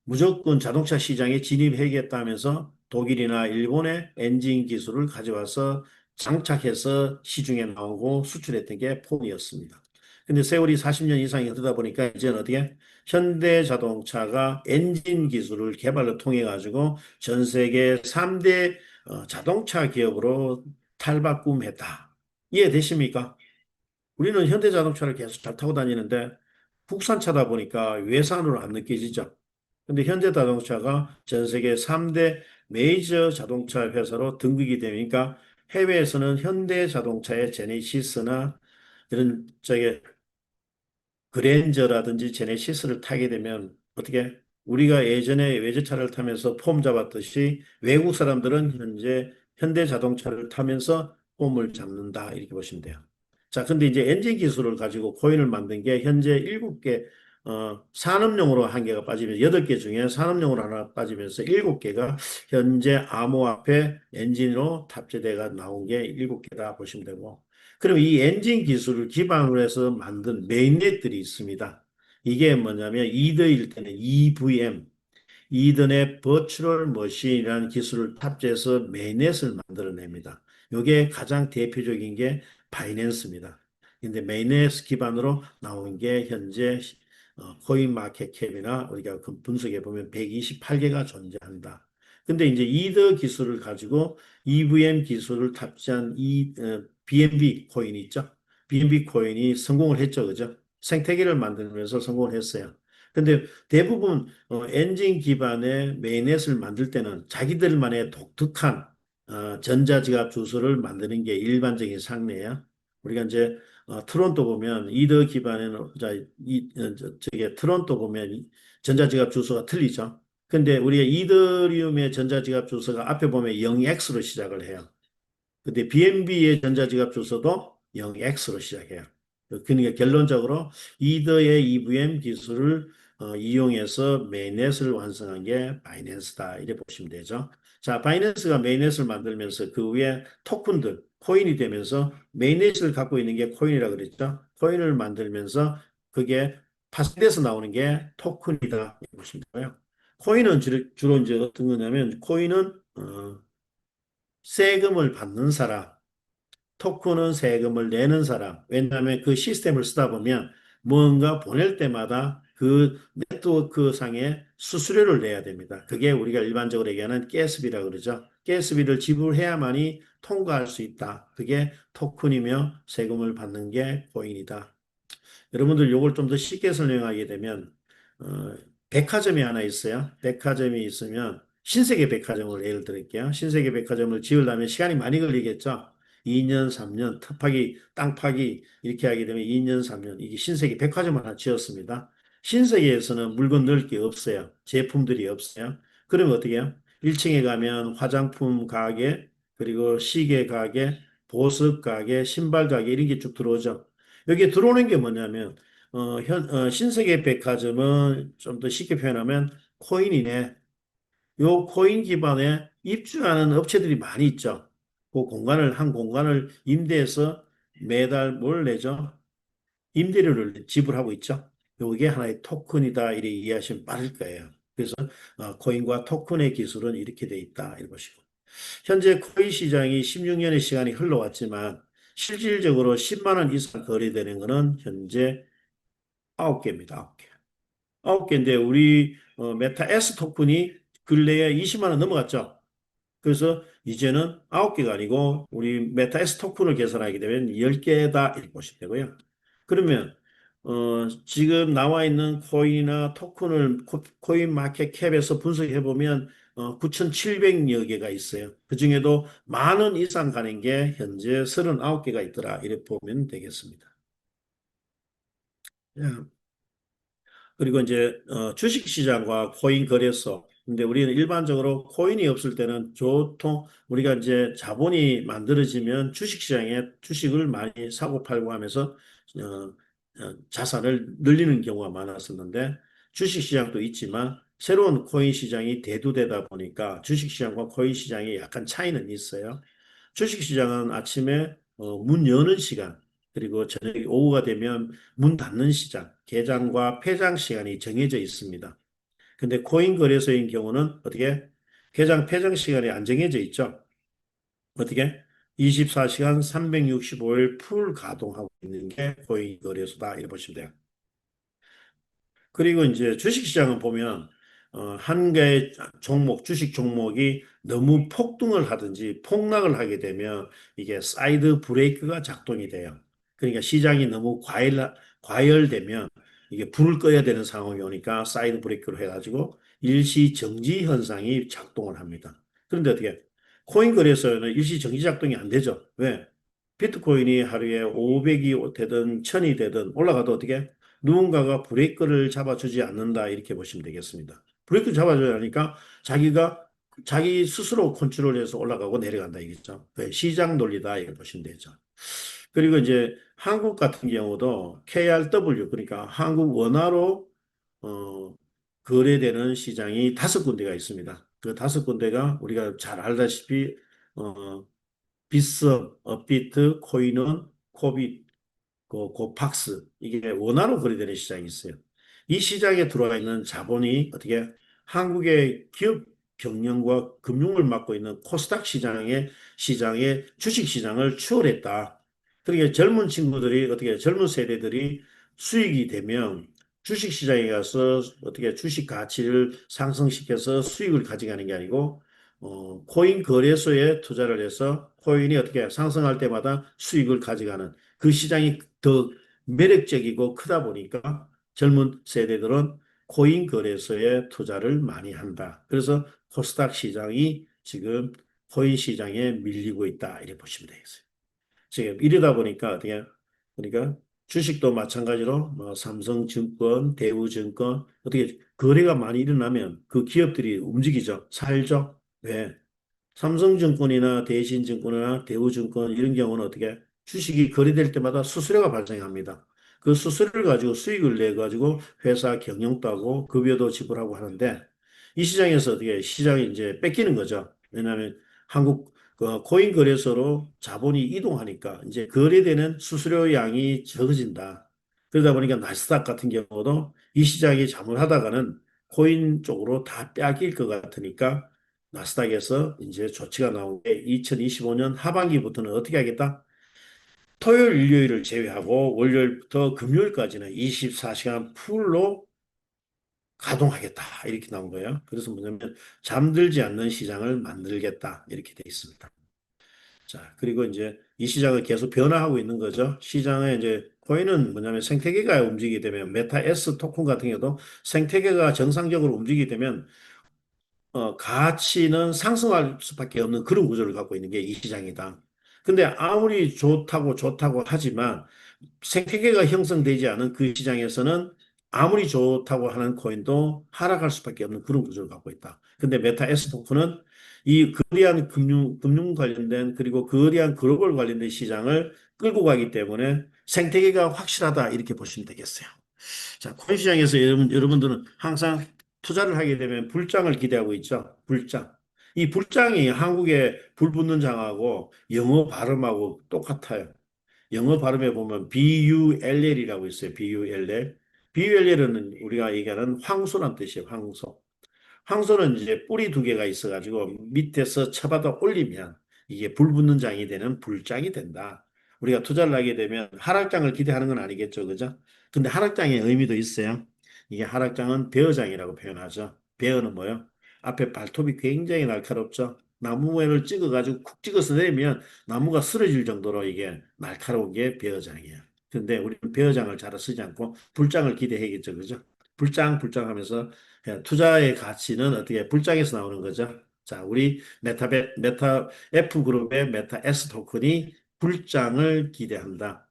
무조건 자동차 시장에 진입해야겠다면서 독일이나 일본의 엔진 기술을 가져와서 장착해서 시중에 나오고 수출했던 게 폰이었습니다. 근데 세월이 40년 이상이 흐르다 보니까 이제는 어떻게 현대 자동차가 엔진 기술을 개발을 통해 가지고 전 세계 3대 자동차 기업으로 탈바꿈했다. 이해되십니까? 우리는 현대 자동차를 계속 잘 타고 다니는데 국산차다 보니까 외산으로 안 느껴지죠. 근데 현대자동차가 전 세계 3대 메이저 자동차 회사로 등극이 되니까 해외에서는 현대자동차의 제네시스나 이런 저게 그랜저라든지 제네시스를 타게 되면 어떻게 우리가 예전에 외제차를 타면서 폼 잡았듯이 외국 사람들은 현재 현대 자동차를 타면서 폼을 잡는다 이렇게 보시면 돼요. 자, 근데 이제 엔진 기술을 가지고 코인을 만든 게 현재 7개 산업용으로 한 개가 빠지면 8개 중에 산업용으로 하나 빠지면서 7개가 현재 암호화폐 엔진으로 탑재돼가 나온 게 7개다 보시면 되고 그럼 이 엔진 기술을 기반으로 해서 만든 메인넷들이 있습니다. 이게 뭐냐면 이더일 때는 EVM, 이더넷 버추얼 머신이라는 기술을 탑재해서 메인넷을 만들어냅니다. 이게 가장 대표적인 게 바이낸스입니다. 근데 메인넷 기반으로 나온 게 현재 코인 마켓 캡이나 우리가 그 분석해 보면 128개가 존재한다. 근데 이제 이더 기술을 가지고 EVM 기술을 탑재한 BNB 코인이 있죠. BNB 코인이 성공을 했죠. 그죠? 생태계를 만들면서 성공을 했어요. 근데 대부분 엔진 기반의 메인넷을 만들 때는 자기들만의 독특한 전자지갑 주소를 만드는 게 일반적인 상례야. 우리가 이제 트론토 보면 이더 기반에는 저게 트론토 보면 전자지갑 주소가 틀리죠. 근데 우리가 이더리움의 전자지갑 주소가 앞에 보면 0x로 시작을 해요. 근데 BNB의 전자지갑 주소도 0x로 시작해요. 그러니까 결론적으로 이더의 EVM 기술을 이용해서 메인넷을 완성한 게 바이낸스다. 이렇게 보시면 되죠. 자, 바이낸스가 메인넷을 만들면서 그 위에 토큰들, 코인이 되면서 메인넷을 갖고 있는 게 코인이라 그랬죠. 코인을 만들면서 그게 파생돼서 나오는 게 토큰이다. 이렇게 보시면 되고요. 코인은 주로 이제 어떤 거냐면 코인은 세금을 받는 사람, 토큰은 세금을 내는 사람. 왜냐하면 그 시스템을 쓰다 보면 뭔가 보낼 때마다 그 네트워크 상에 수수료를 내야 됩니다. 그게 우리가 일반적으로 얘기하는 가스비라고 그러죠. 가스비를 지불해야만이 통과할 수 있다. 그게 토큰이며 세금을 받는 게 코인이다. 여러분들 이걸 좀 더 쉽게 설명하게 되면 어, 백화점이 하나 있어요. 백화점이 있으면 신세계 백화점을 예를 들을게요. 신세계 백화점을 지으려면 시간이 많이 걸리겠죠. 2년, 3년, 땅 파기 이렇게 하게 되면 2년, 3년 이게 신세계 백화점 하나 지었습니다. 신세계에서는 물건 넣을 게 없어요. 제품들이 없어요. 그러면 어떻게 해요? 1층에 가면 화장품 가게, 그리고 시계 가게, 보석 가게, 신발 가게 이런 게 쭉 들어오죠. 여기에 들어오는 게 뭐냐면 신세계 백화점은 좀 더 쉽게 표현하면 코인이네. 요 코인 기반에 입주하는 업체들이 많이 있죠. 한 공간을 임대해서 매달 뭘 내죠? 임대료를 지불하고 있죠. 요게 하나의 토큰이다. 이렇게 이해하시면 빠를 거예요. 그래서 코인과 토큰의 기술은 이렇게 돼 있다. 이런 것이고. 현재 코인 시장이 16년의 시간이 흘러왔지만 실질적으로 10만 원 이상 거래되는 것은 현재 9개입니다. 9개. 9개인데 우리 메타 S 토큰이 근래에 20만 원 넘어갔죠. 그래서 이제는 9개가 아니고 우리 메타 S 토큰을 계산하게 되면 10개다 이렇게 보시면 되고요. 그러면 지금 나와 있는 코인이나 토큰을 코인 마켓 캡에서 분석해 보면 9,700여 개가 있어요. 그중에도 만 원 이상 가는 게 현재 39개가 있더라. 이렇게 보면 되겠습니다. 그리고 이제 주식시장과 코인 거래소. 근데 우리는 일반적으로 코인이 없을 때는 우리가 이제 자본이 만들어지면 주식시장에 주식을 많이 사고 팔고 하면서 자산을 늘리는 경우가 많았었는데 주식시장도 있지만 새로운 코인 시장이 대두되다 보니까 주식시장과 코인 시장에 약간 차이는 있어요. 주식시장은 아침에 문 여는 시간 그리고 저녁 오후가 되면 문 닫는 시장, 개장과 폐장 시간이 정해져 있습니다. 근데 코인 거래소인 경우는 어떻게? 개장, 폐장 시간이 안 정해져 있죠. 어떻게? 24시간 365일 풀 가동하고 있는 게 코인 거래소다. 이렇게 보시면 돼요. 그리고 이제 주식시장을 보면 한 개의 주식 종목이 너무 폭등을 하든지 폭락을 하게 되면 이게 사이드 브레이크가 작동이 돼요. 그러니까 시장이 너무 과열되면 이게 불을 꺼야 되는 상황이 오니까 사이드 브레이크로 해가지고 일시 정지 현상이 작동을 합니다. 그런데 어떻게 코인 거래소에는 일시 정지 작동이 안 되죠. 왜? 비트코인이 하루에 500이 되든 1000이 되든 올라가도 어떻게 누군가가 브레이크를 잡아주지 않는다 이렇게 보시면 되겠습니다. 브레이크 잡아줘야 하니까 자기 스스로 컨트롤해서 올라가고 내려간다 이겠죠. 시장 논리다 이렇게 보시면 되죠. 그리고 이제 한국 같은 경우도 KRW 그러니까 한국 원화로 어, 거래되는 시장이 5군데가 있습니다. 그 5군데가 우리가 잘 알다시피 어, 비썸, 업비트, 코인원, 코빗 그 팍스 이게 원화로 거래되는 시장이 있어요. 이 시장에 들어와 있는 자본이 어떻게 한국의 기업 경영과 금융을 맡고 있는 코스닥 시장의 주식 시장을 추월했다. 그러니까 젊은 친구들이 어떻게 젊은 세대들이 수익이 되면 주식 시장에 가서 어떻게 주식 가치를 상승시켜서 수익을 가져가는 게 아니고 코인 거래소에 투자를 해서 코인이 어떻게 상승할 때마다 수익을 가져가는 그 시장이 더 매력적이고 크다 보니까 젊은 세대들은 코인 거래소에 투자를 많이 한다. 그래서 코스닥 시장이 지금 코인 시장에 밀리고 있다. 이렇게 보시면 되겠어요. 지금 이러다 보니까 어떻게 그러니까 주식도 마찬가지로 뭐 삼성증권, 대우증권 어떻게 거래가 많이 일어나면 그 기업들이 움직이죠. 살죠. 왜? 삼성증권이나 대신증권이나 대우증권 이런 경우는 어떻게 주식이 거래될 때마다 수수료가 발생합니다. 그 수수료를 가지고 수익을 내 가지고 회사 경영도 하고 급여도 지불하고 하는데 이 시장에서 어떻게 시장이 이제 뺏기는 거죠. 왜냐하면 한국 그 코인 거래소로 자본이 이동하니까 이제 거래되는 수수료 양이 적어진다. 그러다 보니까 나스닥 같은 경우도 이 시장이 잘못하다가는 코인 쪽으로 다 빼앗길 것 같으니까 나스닥에서 이제 조치가 나온 게 2025년 하반기부터는 어떻게 하겠다? 토요일, 일요일을 제외하고 월요일부터 금요일까지는 24시간 풀로 가동하겠다. 이렇게 나온 거예요. 그래서 뭐냐면 잠들지 않는 시장을 만들겠다. 이렇게 돼 있습니다. 자, 그리고 이제 이 시장을 계속 변화하고 있는 거죠. 시장에 이제 코인은 뭐냐면 생태계가 움직이게 되면 메타 S 토큰 같은 경우도 생태계가 정상적으로 움직이게 되면 가치는 상승할 수밖에 없는 그런 구조를 갖고 있는 게 이 시장이다. 근데 아무리 좋다고 하지만 생태계가 형성되지 않은 그 시장에서는 아무리 좋다고 하는 코인도 하락할 수밖에 없는 그런 구조를 갖고 있다. 근데 메타 S 토큰은 이 거대한 금융 관련된 그리고 거대한 글로벌 관련된 시장을 끌고 가기 때문에 생태계가 확실하다 이렇게 보시면 되겠어요. 자, 코인 시장에서 여러분들은 항상 투자를 하게 되면 불장을 기대하고 있죠. 불장. 이 불장이 한국의 불 붙는 장하고 영어 발음하고 똑같아요. 영어 발음에 보면 BULL이라고 있어요. BULL. BULL은 우리가 얘기하는 황소란 뜻이에요. 황소. 황소는 이제 뿌리 두 개가 있어가지고 밑에서 쳐받아 올리면 이게 불 붙는 장이 되는 불장이 된다. 우리가 투자를 하게 되면 하락장을 기대하는 건 아니겠죠, 그죠? 근데 하락장의 의미도 있어요. 이게 하락장은 베어장이라고 표현하죠. 베어는 뭐요? 앞에 발톱이 굉장히 날카롭죠. 나무를 찍어가지고 쿡 찍어서 내리면 나무가 쓰러질 정도로 이게 날카로운 게 베어장이에요. 근데 우리는 베어장을 잘 쓰지 않고 불장을 기대해야겠죠, 그죠? 불장 하면서 투자의 가치는 어떻게 불장에서 나오는 거죠. 자, 우리 메타 F 그룹의 메타 S 토큰이 불장을 기대한다.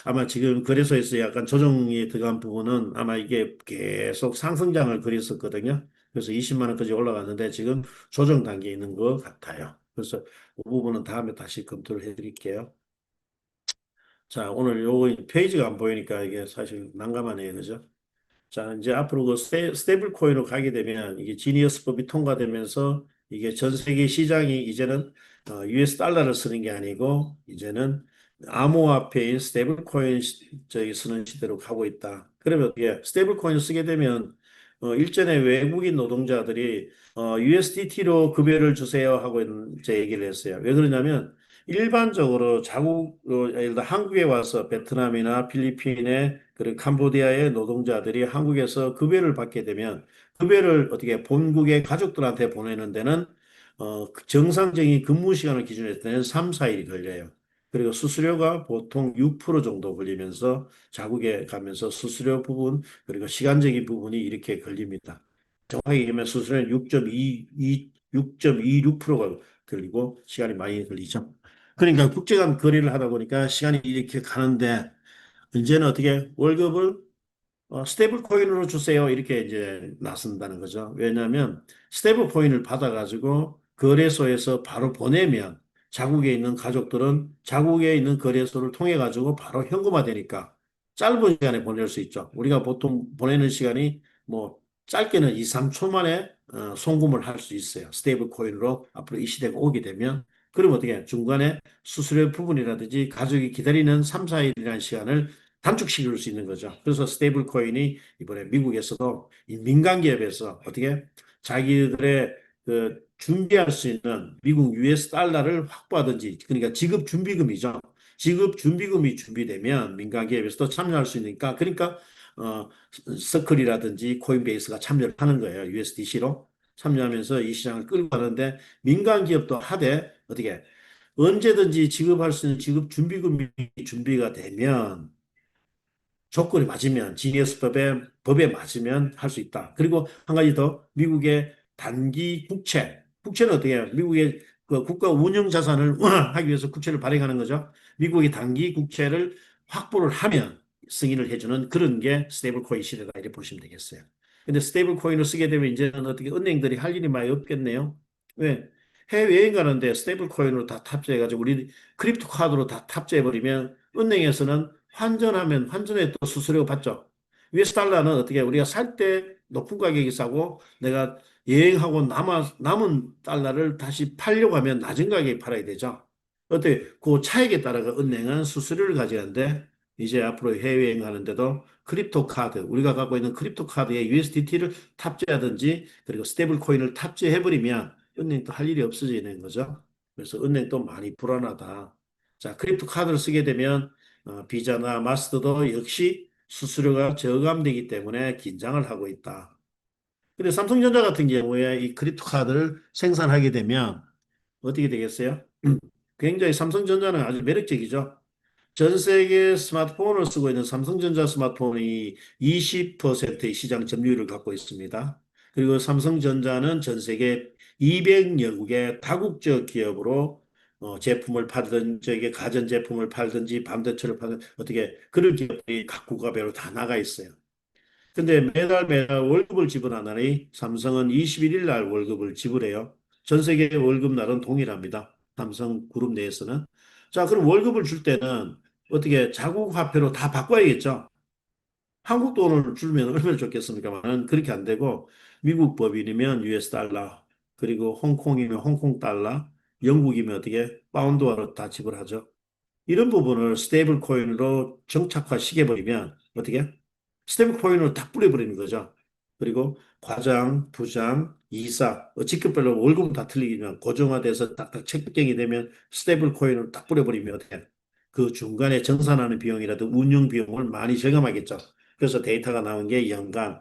아마 지금 거래소에서 약간 조정이 들어간 부분은 아마 이게 계속 상승장을 그렸었거든요. 그래서 20만 원까지 올라갔는데 지금 조정 단계에 있는 것 같아요. 그래서 그 부분은 다음에 다시 검토를 해드릴게요. 자, 오늘 요거 페이지가 안 보이니까 이게 사실 난감하네요. 그죠? 자, 이제 앞으로 그 스테이블 코인으로 가게 되면 이게 지니어스법이 통과되면서 이게 전 세계 시장이 이제는 US 달러를 쓰는 게 아니고 이제는 암호화폐인 스테이블 코인 저기 쓰는 시대로 가고 있다. 그러면 어떻게 스테이블 코인을 쓰게 되면 일전에 외국인 노동자들이 USDT로 급여를 주세요 하고 이제 얘기를 했어요. 왜 그러냐면 일반적으로 예를 들어 한국에 와서 베트남이나 필리핀에 그리고 캄보디아의 노동자들이 한국에서 급여를 받게 되면 급여를 어떻게 본국의 가족들한테 보내는 데는 그 정상적인 근무 시간을 기준으로 했을 때는 3, 4일이 걸려요. 그리고 수수료가 보통 6% 정도 걸리면서 자국에 가면서 수수료 부분 그리고 시간적인 부분이 이렇게 걸립니다. 정확하게 얘기하면 수수료는 6.26%가 걸리고 시간이 많이 걸리죠. 그러니까 국제간 거래를 하다 보니까 시간이 이렇게 가는데 이제는 어떻게 월급을 스테이블 코인으로 주세요. 이렇게 이제 나선다는 거죠. 왜냐하면 스테이블 코인을 받아가지고 거래소에서 바로 보내면 자국에 있는 가족들은 자국에 있는 거래소를 통해 가지고 바로 현금화되니까 짧은 시간에 보낼 수 있죠. 우리가 보통 보내는 시간이 뭐 짧게는 2, 3초 만에 송금을 할 수 있어요. 스테이블 코인으로 앞으로 이 시대가 오게 되면 그럼 어떻게 중간에 수수료 부분이라든지 가족이 기다리는 3, 4일이라는 시간을 단축시킬 수 있는 거죠. 그래서 스테이블 코인이 이번에 미국에서도 이 민간 기업에서 어떻게 자기들의 그 준비할 수 있는 미국 US 달러를 확보하든지 그러니까 지급 준비금이죠. 지급 준비금이 준비되면 민간 기업에서도 참여할 수 있으니까 그러니까 어 서클이라든지 코인베이스가 참여를 하는 거예요. USDC로 참여하면서 이 시장을 끌고 가는데 민간 기업도 하되 어떻게 언제든지 지급할 수 있는 지급 준비금이 준비가 되면 조건이 맞으면 지니어스 법에 맞으면 할 수 있다. 그리고 한 가지 더 미국의 단기 국채. 국채는 어떻게 해요? 미국의 그 국가 운영 자산을 하기 위해서 국채를 발행하는 거죠. 미국의 단기 국채를 확보를 하면 승인을 해주는 그런 게 스테이블 코인 시대다 이렇게 보시면 되겠어요. 근데 스테이블 코인을 쓰게 되면 이제는 어떻게 은행들이 할 일이 많이 없겠네요. 왜? 해외여행 가는데 스테이블 코인으로 다 탑재해가지고 우리 크립토 카드로 다 탑재해버리면 은행에서는 환전하면 환전에 또 수수료 받죠. US 달러는 어떻게 우리가 살 때 높은 가격이 싸고 내가 여행하고 남은 달러를 다시 팔려고 하면 낮은 가격에 팔아야 되죠. 어때? 그 차익에 따라가 은행은 수수료를 가져가는데 이제 앞으로 해외여행 하는데도 크립토 카드, 우리가 갖고 있는 크립토 카드에 USDT를 탑재하든지 그리고 스테이블 코인을 탑재해버리면 은행도 할 일이 없어지는 거죠. 그래서 은행도 많이 불안하다. 자, 크립토 카드를 쓰게 되면 비자나 마스터도 역시 수수료가 저감되기 때문에 긴장을 하고 있다. 근데 삼성전자 같은 경우에 이 크립토 카드를 생산하게 되면 어떻게 되겠어요? 굉장히 삼성전자는 아주 매력적이죠. 전 세계 스마트폰을 쓰고 있는 삼성전자 스마트폰이 20%의 시장 점유율을 갖고 있습니다. 그리고 삼성전자는 전 세계 200여 국의 다국적 기업으로 제품을 팔든 저게 가전제품을 팔든지 반도체를 팔든 어떻게 그런 기업이 각 국가별로 다 나가 있어요. 근데 매달 월급을 지불하나니 삼성은 21일 날 월급을 지불해요. 전 세계 월급 날은 동일합니다. 삼성 그룹 내에서는. 자, 그럼 월급을 줄 때는 어떻게 자국 화폐로 다 바꿔야겠죠? 한국 돈을 주면 얼마나 좋겠습니까만 그렇게 안 되고 미국 법인이면 US 달러, 그리고 홍콩이면 홍콩 달러, 영국이면 어떻게 파운드화로 다 지불하죠. 이런 부분을 스테이블 코인으로 정착화 시켜버리면 어떻게? 스테이블 코인으로 다 뿌려버리는 거죠. 그리고 과장, 부장, 이사, 직급별로 월급은 다 틀리면 고정화돼서 딱딱 책정이 되면 스테이블 코인으로 딱 뿌려버리면 어떻게? 그 중간에 정산하는 비용이라도 운영 비용을 많이 저감하겠죠. 그래서 데이터가 나온 게 연간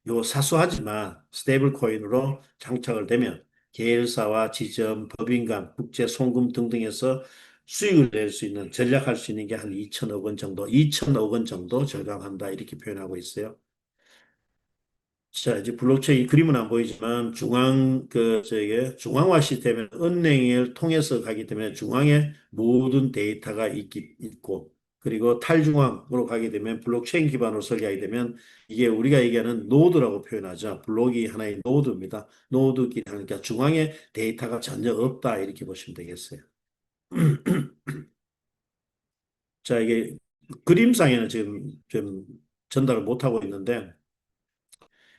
요 사소하지만 스테이블 코인으로 장착을 되면 계열사와 지점, 법인간, 국제 송금 등등에서 수익을 낼 수 있는 전략할 수 있는 게 한 2천억 원 정도, 2천억 원 정도 절감한다 이렇게 표현하고 있어요. 자, 이제 블록체인 그림은 안 보이지만 저게 중앙화 시스템은 은행을 통해서 가기 때문에 중앙에 모든 데이터가 있고 그리고 탈중앙으로 가게 되면 블록체인 기반으로 설계하게 되면 이게 우리가 얘기하는 노드라고 표현하죠. 블록이 하나의 노드입니다. 노드끼리 하니까 중앙에 데이터가 전혀 없다 이렇게 보시면 되겠어요. 자, 이게 그림상에는 지금 좀 전달을 못하고 있는데,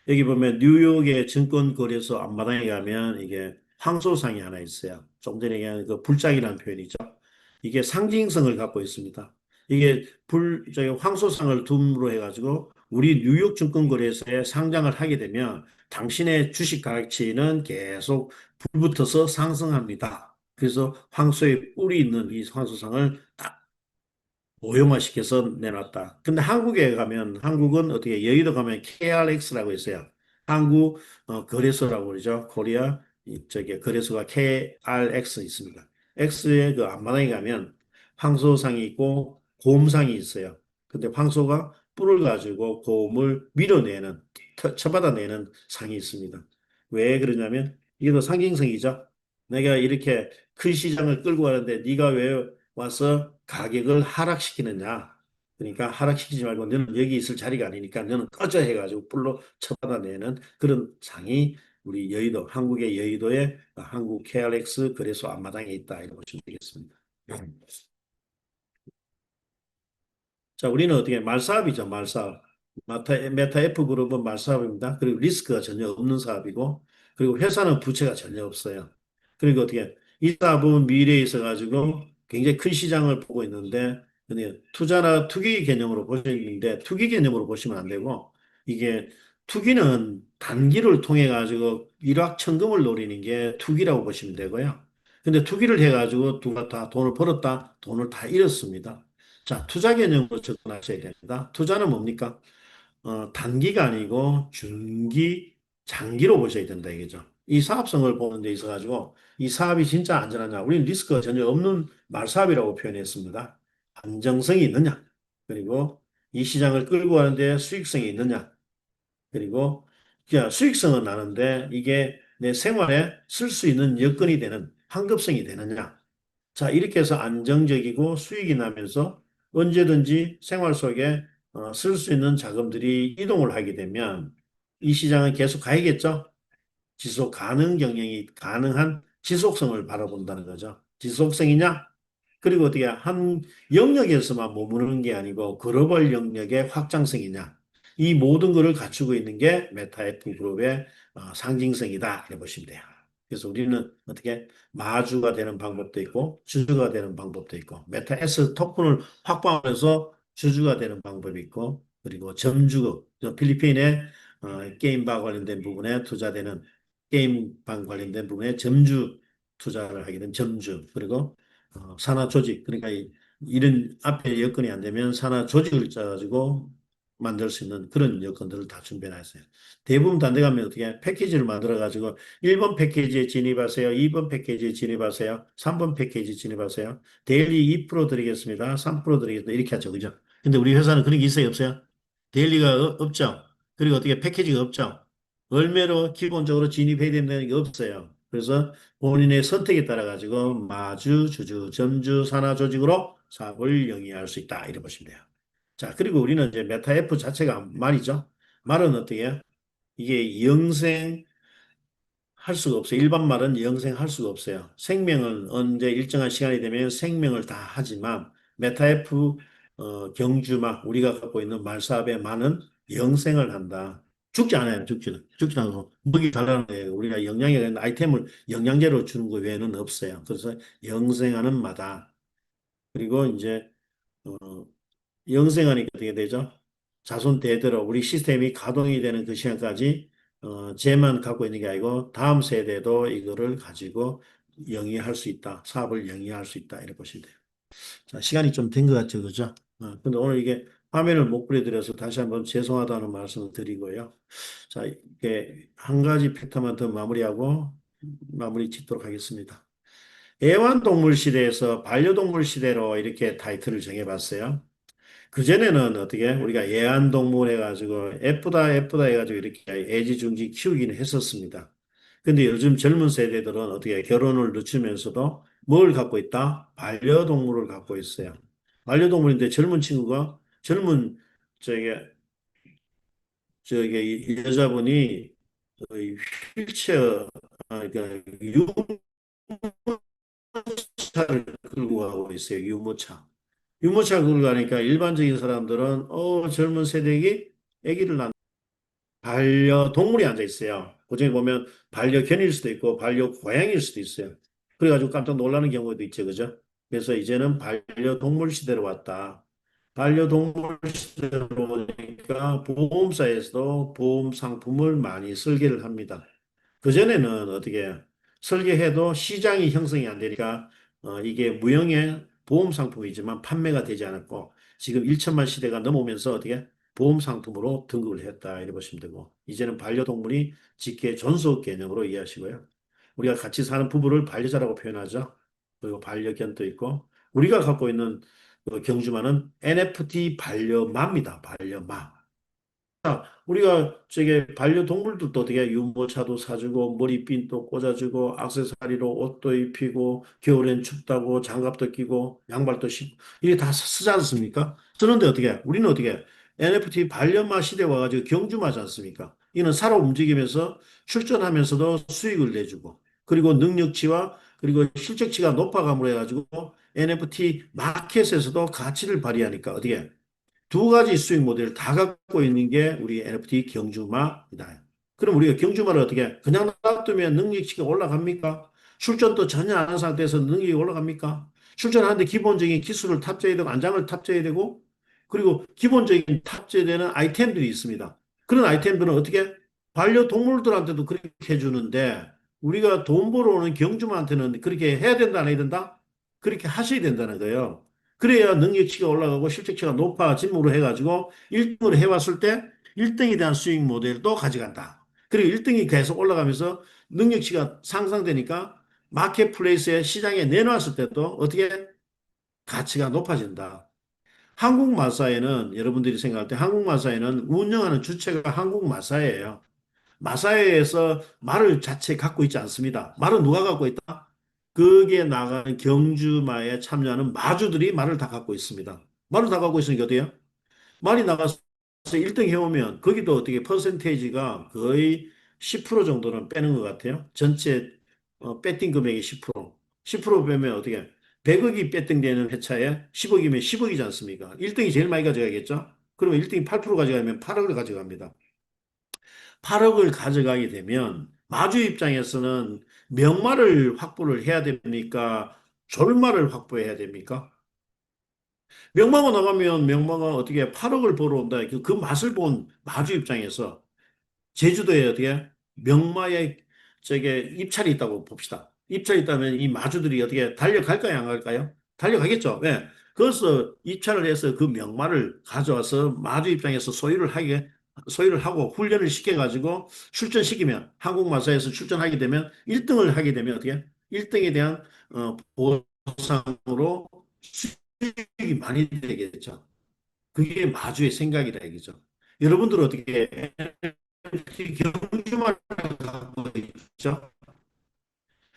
여기 보면 뉴욕의 증권거래소 앞마당에 가면 이게 황소상이 하나 있어요. 조금 전에 얘기한 그 불장이라는 표현이죠. 이게 상징성을 갖고 있습니다. 이게 저기 황소상을 둠으로 해가지고 우리 뉴욕 증권거래소에 상장을 하게 되면 당신의 주식 가치는 계속 불붙어서 상승합니다. 그래서 황소의 뿔이 있는 이 황소상을 오용화시켜서 내놨다. 근데 한국에 가면 한국은 어떻게 여의도 가면 KRX라고 있어요. 한국 거래소라고 그러죠. 코리아 저기 거래소가 KRX 있습니다. X의 그 앞마당에 가면 황소상이 있고 곰상이 있어요. 근데 황소가 뿔을 가지고 곰을 밀어내는 쳐받아내는 상이 있습니다. 왜 그러냐면 이게 더 상징성이죠. 내가 이렇게 큰 시장을 끌고 가는데 네가 왜 와서 가격을 하락시키느냐. 그러니까 하락시키지 말고 너는 여기 있을 자리가 아니니까 너는 꺼져 해가지고 불로 쳐받아내는 그런 상이 우리 여의도, 한국의 여의도에 한국 KRX 거래소 앞마당에 있다. 이렇게 보시면 되겠습니다. 자, 우리는 어떻게 말사업이죠, 말사업. 메타 F그룹은 말사업입니다. 그리고 리스크가 전혀 없는 사업이고, 그리고 회사는 부채가 전혀 없어요. 그리고 어떻게 이 사업은 미래에 있어가지고 굉장히 큰 시장을 보고 있는데, 근데 투자나 투기 개념으로 보시는데, 투기 개념으로 보시면 안 되고, 이게 투기는 단기를 통해 가지고 일확천금을 노리는 게 투기라고 보시면 되고요. 근데 투기를 해가지고 누가 다 돈을 벌었다, 돈을 다 잃었습니다. 자, 투자 개념으로 접근하셔야 됩니다. 투자는 뭡니까? 단기가 아니고 중기, 장기로 보셔야 된다 이거죠. 이 사업성을 보는 데 있어 가지고 이 사업이 진짜 안전하냐? 우리는 리스크가 전혀 없는 말사업이라고 표현했습니다. 안정성이 있느냐? 그리고 이 시장을 끌고 가는데 수익성이 있느냐? 그리고 수익성은 나는데 이게 내 생활에 쓸 수 있는 여건이 되는 환급성이 되느냐? 자, 이렇게 해서 안정적이고 수익이 나면서 언제든지 생활 속에 쓸 수 있는 자금들이 이동을 하게 되면 이 시장은 계속 가야겠죠? 지속 가능 경영이 가능한 지속성을 바라본다는 거죠. 지속성이냐? 그리고 어떻게 한 영역에서만 머무르는 게 아니고 글로벌 영역의 확장성이냐? 이 모든 것을 갖추고 있는 게 메타에프 그룹의 상징성이다. 이렇게 보시면 돼요. 그래서 우리는 어떻게 마주가 되는 방법도 있고 주주가 되는 방법도 있고 메타에스 토큰을 확보하면서 주주가 되는 방법이 있고 그리고 점주, 필리핀의 게임바 관련된 부분에 투자되는 게임방 관련된 부분에 점주 투자를 하게 된 점주 그리고 산하 조직 그러니까 이런 앞에 여건이 안 되면 산하 조직을 짜가지고 만들 수 있는 그런 여건들을 다 준비해놨어요. 대부분 단대 가면 어떻게 패키지를 만들어가지고 1번 패키지에 진입하세요. 2번 패키지에 진입하세요. 3번 패키지 진입하세요. 데일리 2% 드리겠습니다. 3% 드리겠습니다. 이렇게 하죠. 그죠? 근데 우리 회사는 그런 게 있어요? 없어요? 데일리가 없죠. 그리고 어떻게 패키지가 없죠. 얼마로 기본적으로 진입해야 된다는 게 없어요. 그래서 본인의 선택에 따라 가지고 마주, 주주, 점주, 산하 조직으로 사업을 영위할 수 있다. 이렇게 보시면 돼요. 자, 그리고 우리는 이제 메타 F 자체가 말이죠. 말은 어떻게 해요? 이게 영생 할 수가 없어요. 일반 말은 영생할 수가 없어요. 생명은 언제 일정한 시간이 되면 생명을 다 하지만 메타F 경주마 우리가 갖고 있는 말사업의 마는 영생을 한다. 죽지 않아요. 죽지 않고 먹이 달라는 거예요. 우리가 영양에 관한 아이템을 영양제로 주는 것 외에는 없어요. 그래서 영생하는 마다. 그리고 이제 어, 영생하니까 어떻게 되죠? 자손 대대로 우리 시스템이 가동이 되는 그 시간까지 쟤만 갖고 있는 게 아니고 다음 세대도 이거를 가지고 영위할 수 있다. 사업을 영위할 수 있다. 이렇게 보시면 돼요. 자, 시간이 좀 된 것 같죠, 그죠? 근데 오늘 이게 화면을 못 그려드려서 다시 한번 죄송하다는 말씀을 드리고요. 자, 이게 한 가지 팩트만 더 마무리하고 마무리 짓도록 하겠습니다. 애완동물 시대에서 반려동물 시대로 이렇게 타이틀을 정해봤어요. 그전에는 어떻게 우리가 애완동물 해가지고 예쁘다 해가지고 이렇게 애지중지 키우기는 했었습니다. 근데 요즘 젊은 세대들은 어떻게 결혼을 늦추면서도 뭘 갖고 있다? 반려동물을 갖고 있어요. 반려동물인데 젊은 친구가 젊은 저게 여자분이 휠체어 그러니까 유모차를 끌고 가고 있어요. 유모차. 유모차 끌고 가니까 일반적인 사람들은 젊은 세대기 아기를 낳는 반려동물이 앉아 있어요. 그중에 보면 반려견일 수도 있고 반려고양이일 수도 있어요. 그래가지고 깜짝 놀라는 경우도 있죠. 그죠? 그래서 이제는 반려동물 시대로 왔다. 반려동물 시대로 오니까 보험사에서도 보험 상품을 많이 설계를 합니다. 그전에는 어떻게 설계해도 시장이 형성이 안 되니까 이게 무형의 보험 상품이지만 판매가 되지 않았고 지금 1천만 시대가 넘어오면서 어떻게 보험 상품으로 등급을 했다 이렇게 보시면 되고 이제는 반려동물이 직계 존속 개념으로 이해하시고요. 우리가 같이 사는 부부를 반려자라고 표현하죠. 그리고 반려견도 있고 우리가 갖고 있는 그 경주마는 NFT 반려마입니다. 반려마. 우리가 저게 반려동물들도 어떻게 유모차도 사주고 머리핀도 꽂아주고 액세서리로 옷도 입히고 겨울엔 춥다고 장갑도 끼고 양발도 신고 이게 다 쓰지 않습니까? 그런데 어떻게 우리는 어떻게 NFT 반려마 시대 와가지고 경주마지 않습니까? 이는 살아 움직이면서 출전하면서도 수익을 내주고 그리고 능력치와 그리고 실적치가 높아감으로 해가지고 NFT 마켓에서도 가치를 발휘하니까 어떻게 두 가지 수익 모델을 다 갖고 있는 게 우리 NFT 경주마이다. 그럼 우리가 경주마를 어떻게 그냥 놔두면 능력치가 올라갑니까? 출전도 전혀 안 한 상태에서 능력이 올라갑니까? 출전하는데 기본적인 기술을 탑재해야 되고 안장을 탑재해야 되고 그리고 기본적인 탑재되는 아이템들이 있습니다. 그런 아이템들은 어떻게 반려동물들한테도 그렇게 해주는데 우리가 돈 벌어오는 경주마한테는 그렇게 해야 된다 안 해야 된다? 그렇게 하셔야 된다는 거예요. 그래야 능력치가 올라가고 실적치가 높아짐으로 해가지고 1등을 해왔을 때 1등에 대한 수익 모델도 가져간다. 그리고 1등이 계속 올라가면서 능력치가 상상되니까 마켓플레이스에 시장에 내놨을 때도 어떻게 가치가 높아진다. 한국 마사회는 여러분들이 생각할 때 한국 마사회는 운영하는 주체가 한국 마사회예요. 마사회에서 말을 자체 갖고 있지 않습니다. 말은 누가 갖고 있다? 거기에 나가는 경주마에 참여하는 마주들이 말을 다 갖고 있습니다. 말을 다 갖고 있으니까 어때요? 말이 나가서 1등 해오면 거기도 어떻게 퍼센테이지가 거의 10% 정도는 빼는 것 같아요. 전체 배팅 금액의 10%. 10% 빼면 어떻게 100억이 배팅되는 회차에 10억이면 10억이지 않습니까? 1등이 제일 많이 가져가겠죠? 그러면 1등이 8% 가져가면 8억을 가져갑니다. 8억을 가져가게 되면 마주 입장에서는 명마를 확보를 해야 됩니까? 졸마를 확보해야 됩니까? 명마가 나가면 명마가 어떻게 8억을 벌어 온다. 그 맛을 본 마주 입장에서 제주도에 어떻게 명마에 저게 입찰이 있다고 봅시다. 입찰이 있다면 이 마주들이 어떻게 달려갈까요? 안 갈까요? 달려가겠죠. 왜? 그래서 입찰을 해서 그 명마를 가져와서 마주 입장에서 소유를 하고 훈련을 시켜가지고 출전시키면 항공마사에서 출전하게 되면 1등을 하게 되면 어떻게? 1등에 대한 보상으로 수익이 많이 되겠죠. 그게 마주의 생각이다 이거죠. 여러분들 어떻게 경주만 갖고 있죠?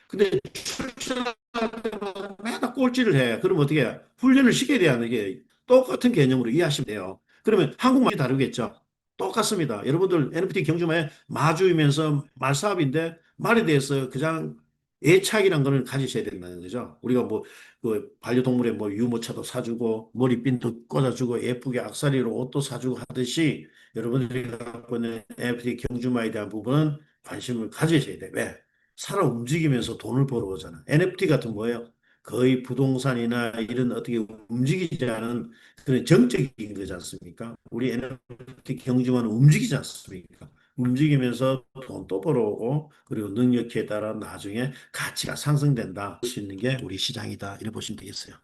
근데 출전할 때마다 매달 꼴찌를 해. 그럼 어떻게 해? 훈련을 시켜야 돼야 이게 똑같은 개념으로 이해하시면 돼요. 그러면 한국말이 다르겠죠? 똑같습니다. 여러분들 NFT 경주마에 마주이면서 말사업인데 말에 대해서 그냥 애착이란 거는 가지셔야 된다는 거죠. 우리가 뭐 그 반려동물에 뭐 유모차도 사주고 머리핀도 꽂아주고 예쁘게 악세사리로 옷도 사주고 하듯이 여러분들이 갖고 있는 NFT 경주마에 대한 부분은 관심을 가지셔야 돼. 왜? 살아 움직이면서 돈을 벌어오잖아. NFT 같은 거예요. 거의 부동산이나 이런 어떻게 움직이지 않은 그런 정적인 거지 않습니까? 우리 NFT 경주만 움직이지 않습니까? 움직이면서 돈도 벌어오고 그리고 능력에 따라 나중에 가치가 상승된다. 할 수 있는 게 우리 시장이다. 이렇게 보시면 되겠어요.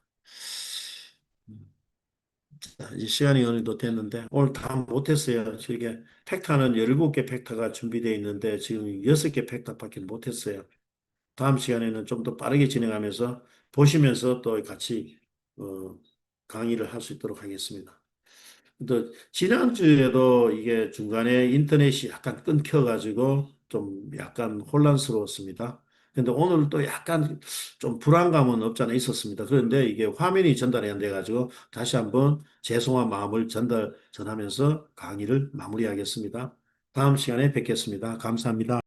자, 이제 시간이 어느 정도 됐는데 오늘 다 못했어요. 저게 팩타는 17개 팩타가 준비되어 있는데 지금 6개 팩타밖에 못했어요. 다음 시간에는 좀 더 빠르게 진행하면서 보시면서 또 같이 어, 강의를 할 수 있도록 하겠습니다. 또 지난주에도 이게 중간에 인터넷이 약간 끊겨가지고 좀 약간 혼란스러웠습니다. 근데 오늘 또 약간 좀 불안감은 없잖아 있었습니다. 그런데 이게 화면이 전달이 안 돼가지고 다시 한번 죄송한 마음을 전하면서 강의를 마무리하겠습니다. 다음 시간에 뵙겠습니다. 감사합니다.